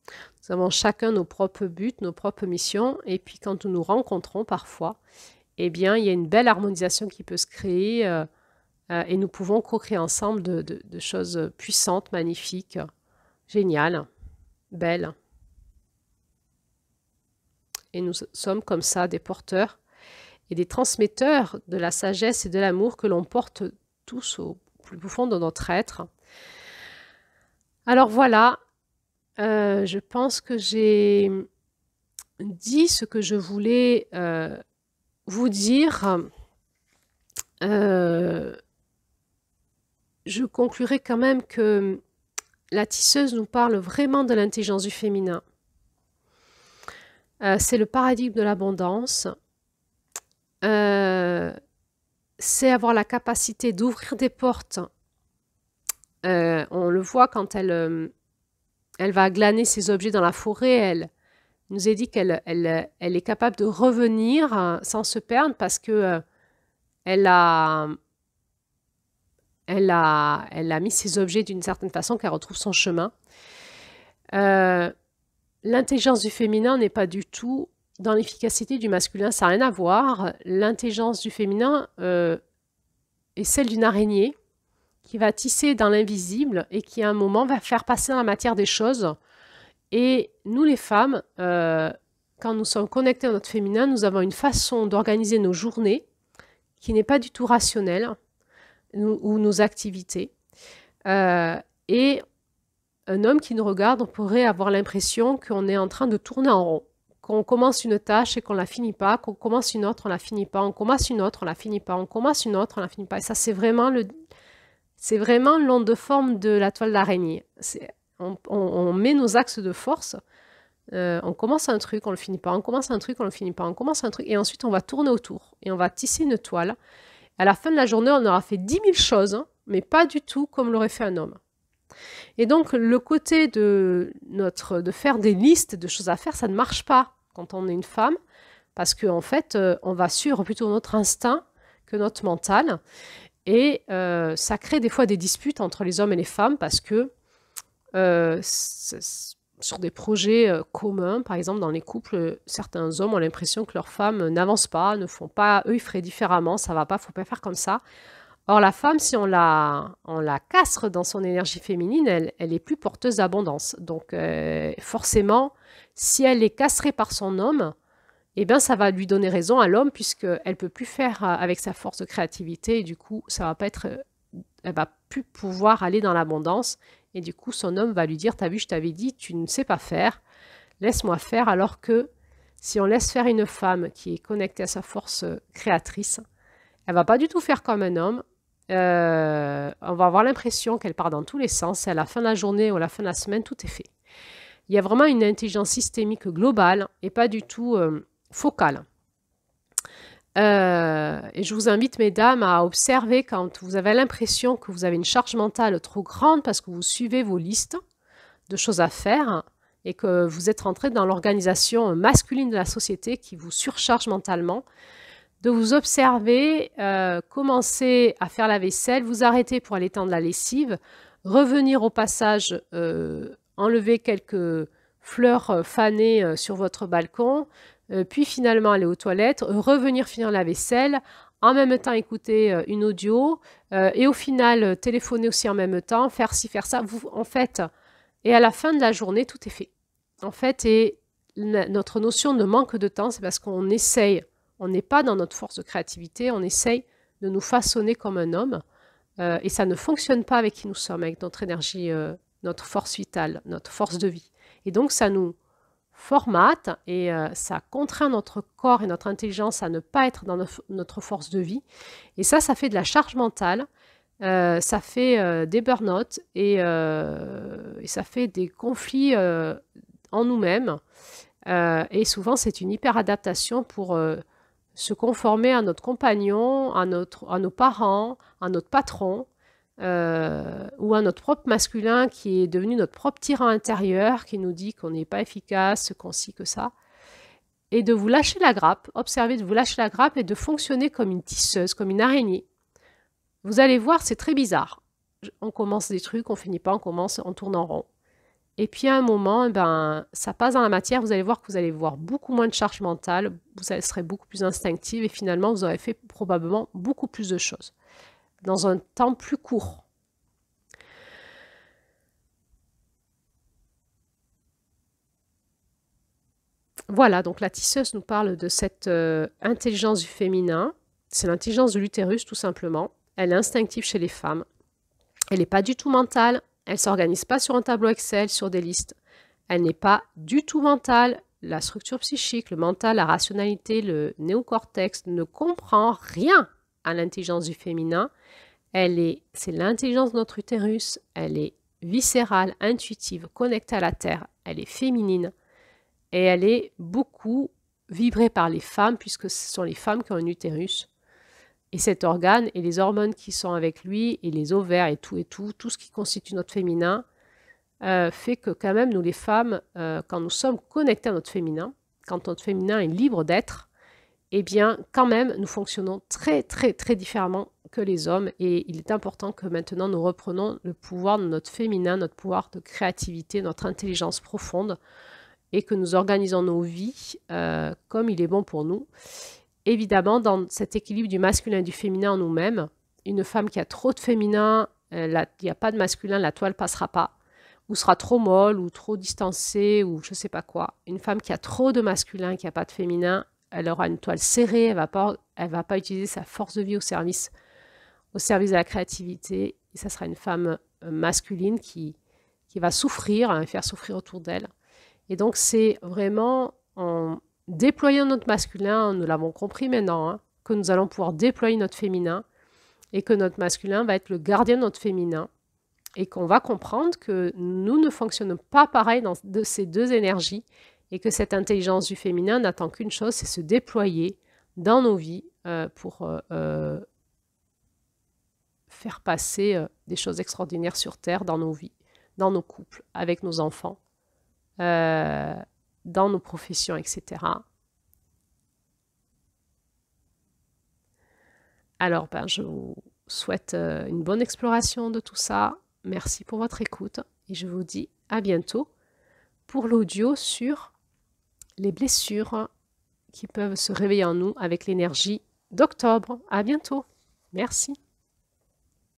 Nous avons chacun nos propres buts, nos propres missions, et puis quand nous nous rencontrons parfois, eh bien, il y a une belle harmonisation qui peut se créer et nous pouvons co-créer ensemble de choses puissantes, magnifiques, géniales, belles. Et nous sommes comme ça des porteurs et des transmetteurs de la sagesse et de l'amour que l'on porte tous au plus profond de notre être. Alors voilà, je pense que j'ai dit ce que je voulais vous dire. Je conclurai quand même que la tisseuse nous parle vraiment de l'intelligence du féminin. C'est le paradigme de l'abondance. C'est avoir la capacité d'ouvrir des portes. On le voit quand elle va glaner ses objets dans la forêt. Elle nous a dit qu'elle est capable de revenir sans se perdre parce que elle a mis ses objets d'une certaine façon qu'elle retrouve son chemin. L'intelligence du féminin n'est pas du tout dans l'efficacité du masculin, ça n'a rien à voir. L'intelligence du féminin est celle d'une araignée qui va tisser dans l'invisible et qui à un moment va faire passer dans la matière des choses. Et nous les femmes, quand nous sommes connectés à notre féminin, nous avons une façon d'organiser nos journées qui n'est pas du tout rationnelle, ou nos activités. Et un homme qui nous regarde, on pourrait avoir l'impression qu'on est en train de tourner en rond, qu'on commence une tâche et qu'on ne la finit pas, qu'on commence une autre, on ne la finit pas, on commence une autre, on ne la finit pas, on commence une autre, on ne la finit pas. Et ça, c'est vraiment l'onde de forme de la toile d'araignée. On met nos axes de force, on commence un truc, on ne le finit pas, on commence un truc, on ne le finit pas, on commence un truc, et ensuite on va tourner autour, et on va tisser une toile. À la fin de la journée, on aura fait 10 000 choses, mais pas du tout comme l'aurait fait un homme. Et donc, le côté de faire des listes de choses à faire, ça ne marche pas quand on est une femme, parce qu'en fait, on va suivre plutôt notre instinct que notre mental. Et ça crée des fois des disputes entre les hommes et les femmes, parce que sur des projets communs, par exemple dans les couples, certains hommes ont l'impression que leurs femmes n'avancent pas, ne font pas, eux ils feraient différemment, ça va pas, faut pas faire comme ça. Or la femme, si on la castre dans son énergie féminine, elle est plus porteuse d'abondance. Donc forcément, si elle est castrée par son homme, eh bien ça va lui donner raison à l'homme puisqu'elle peut plus faire avec sa force de créativité et du coup ça va pas être, elle va plus pouvoir aller dans l'abondance. Et du coup, son homme va lui dire, t'as vu, je t'avais dit, tu ne sais pas faire, laisse-moi faire. Alors que si on laisse faire une femme qui est connectée à sa force créatrice, elle va pas du tout faire comme un homme. On va avoir l'impression qu'elle part dans tous les sens et à la fin de la journée ou à la fin de la semaine, tout est fait. Il y a vraiment une intelligence systémique globale et pas du tout focale. Et je vous invite, mesdames, à observer quand vous avez l'impression que vous avez une charge mentale trop grande parce que vous suivez vos listes de choses à faire et que vous êtes rentré dans l'organisation masculine de la société qui vous surcharge mentalement, de vous observer, commencer à faire la vaisselle, vous arrêter pour aller tendre la lessive, revenir au passage, enlever quelques fleurs fanées sur votre balcon, puis finalement aller aux toilettes, revenir finir la vaisselle, en même temps écouter une audio, et au final téléphoner aussi en même temps, faire ci, faire ça. En fait, et à la fin de la journée, tout est fait. En fait, et notre notion de manque de temps, c'est parce qu'on essaye, on n'est pas dans notre force de créativité, on essaye de nous façonner comme un homme, et ça ne fonctionne pas avec qui nous sommes, avec notre énergie, notre force vitale, notre force de vie. Et donc, ça nous formate et ça contraint notre corps et notre intelligence à ne pas être dans notre force de vie. Et ça fait de la charge mentale. ça fait des burn-out et ça fait des conflits en nous-mêmes. Et souvent, c'est une hyper-adaptation pour se conformer à notre compagnon, à nos parents, à notre patron, ou à notre propre masculin qui est devenu notre propre tyran intérieur, qui nous dit qu'on n'est pas efficace, qu'on ci, que ça. Et de vous lâcher la grappe, observer de vous lâcher la grappe et de fonctionner comme une tisseuse, comme une araignée. Vous allez voir, c'est très bizarre. On commence des trucs, on finit pas, on commence, on tourne en rond. Et puis à un moment, ben, ça passe dans la matière, vous allez voir que vous allez voir beaucoup moins de charge mentale, vous serez beaucoup plus instinctive et finalement, vous aurez fait probablement beaucoup plus de choses dans un temps plus court. Voilà, donc la tisseuse nous parle de cette intelligence du féminin. C'est l'intelligence de l'utérus, tout simplement. Elle est instinctive chez les femmes. Elle n'est pas du tout mentale. Elle ne s'organise pas sur un tableau Excel, sur des listes. Elle n'est pas du tout mentale. La structure psychique, le mental, la rationalité, le néocortex ne comprend rien à l'intelligence du féminin. C'est l'intelligence de notre utérus. Elle est viscérale, intuitive, connectée à la terre. Elle est féminine. Et elle est beaucoup vibrée par les femmes, puisque ce sont les femmes qui ont un utérus. Et cet organe et les hormones qui sont avec lui, et les ovaires et tout ce qui constitue notre féminin, fait que quand même, nous les femmes, quand nous sommes connectés à notre féminin, quand notre féminin est libre d'être, eh bien, quand même, nous fonctionnons très, très, très différemment que les hommes. Et il est important que maintenant, nous reprenons le pouvoir de notre féminin, notre pouvoir de créativité, notre intelligence profonde, et que nous organisons nos vies comme il est bon pour nous. Évidemment, dans cet équilibre du masculin et du féminin en nous-mêmes, une femme qui a trop de féminin, il n'y a pas de masculin, la toile ne passera pas, ou sera trop molle, ou trop distancée, ou je ne sais pas quoi. Une femme qui a trop de masculin, qui n'a pas de féminin, elle aura une toile serrée, elle ne va pas utiliser sa force de vie au service de la créativité. Et ça sera une femme masculine qui va souffrir, faire souffrir autour d'elle. Et donc, c'est vraiment en déployant notre masculin, nous l'avons compris maintenant, hein, que nous allons pouvoir déployer notre féminin et que notre masculin va être le gardien de notre féminin et qu'on va comprendre que nous ne fonctionnons pas pareil de ces deux énergies et que cette intelligence du féminin n'attend qu'une chose, c'est se déployer dans nos vies pour faire passer des choses extraordinaires sur Terre dans nos vies, dans nos couples, avec nos enfants. Dans nos professions, etc. Alors, je vous souhaite une bonne exploration de tout ça. Merci pour votre écoute et je vous dis à bientôt pour l'audio sur les blessures qui peuvent se réveiller en nous avec l'énergie d'octobre. À bientôt. Merci.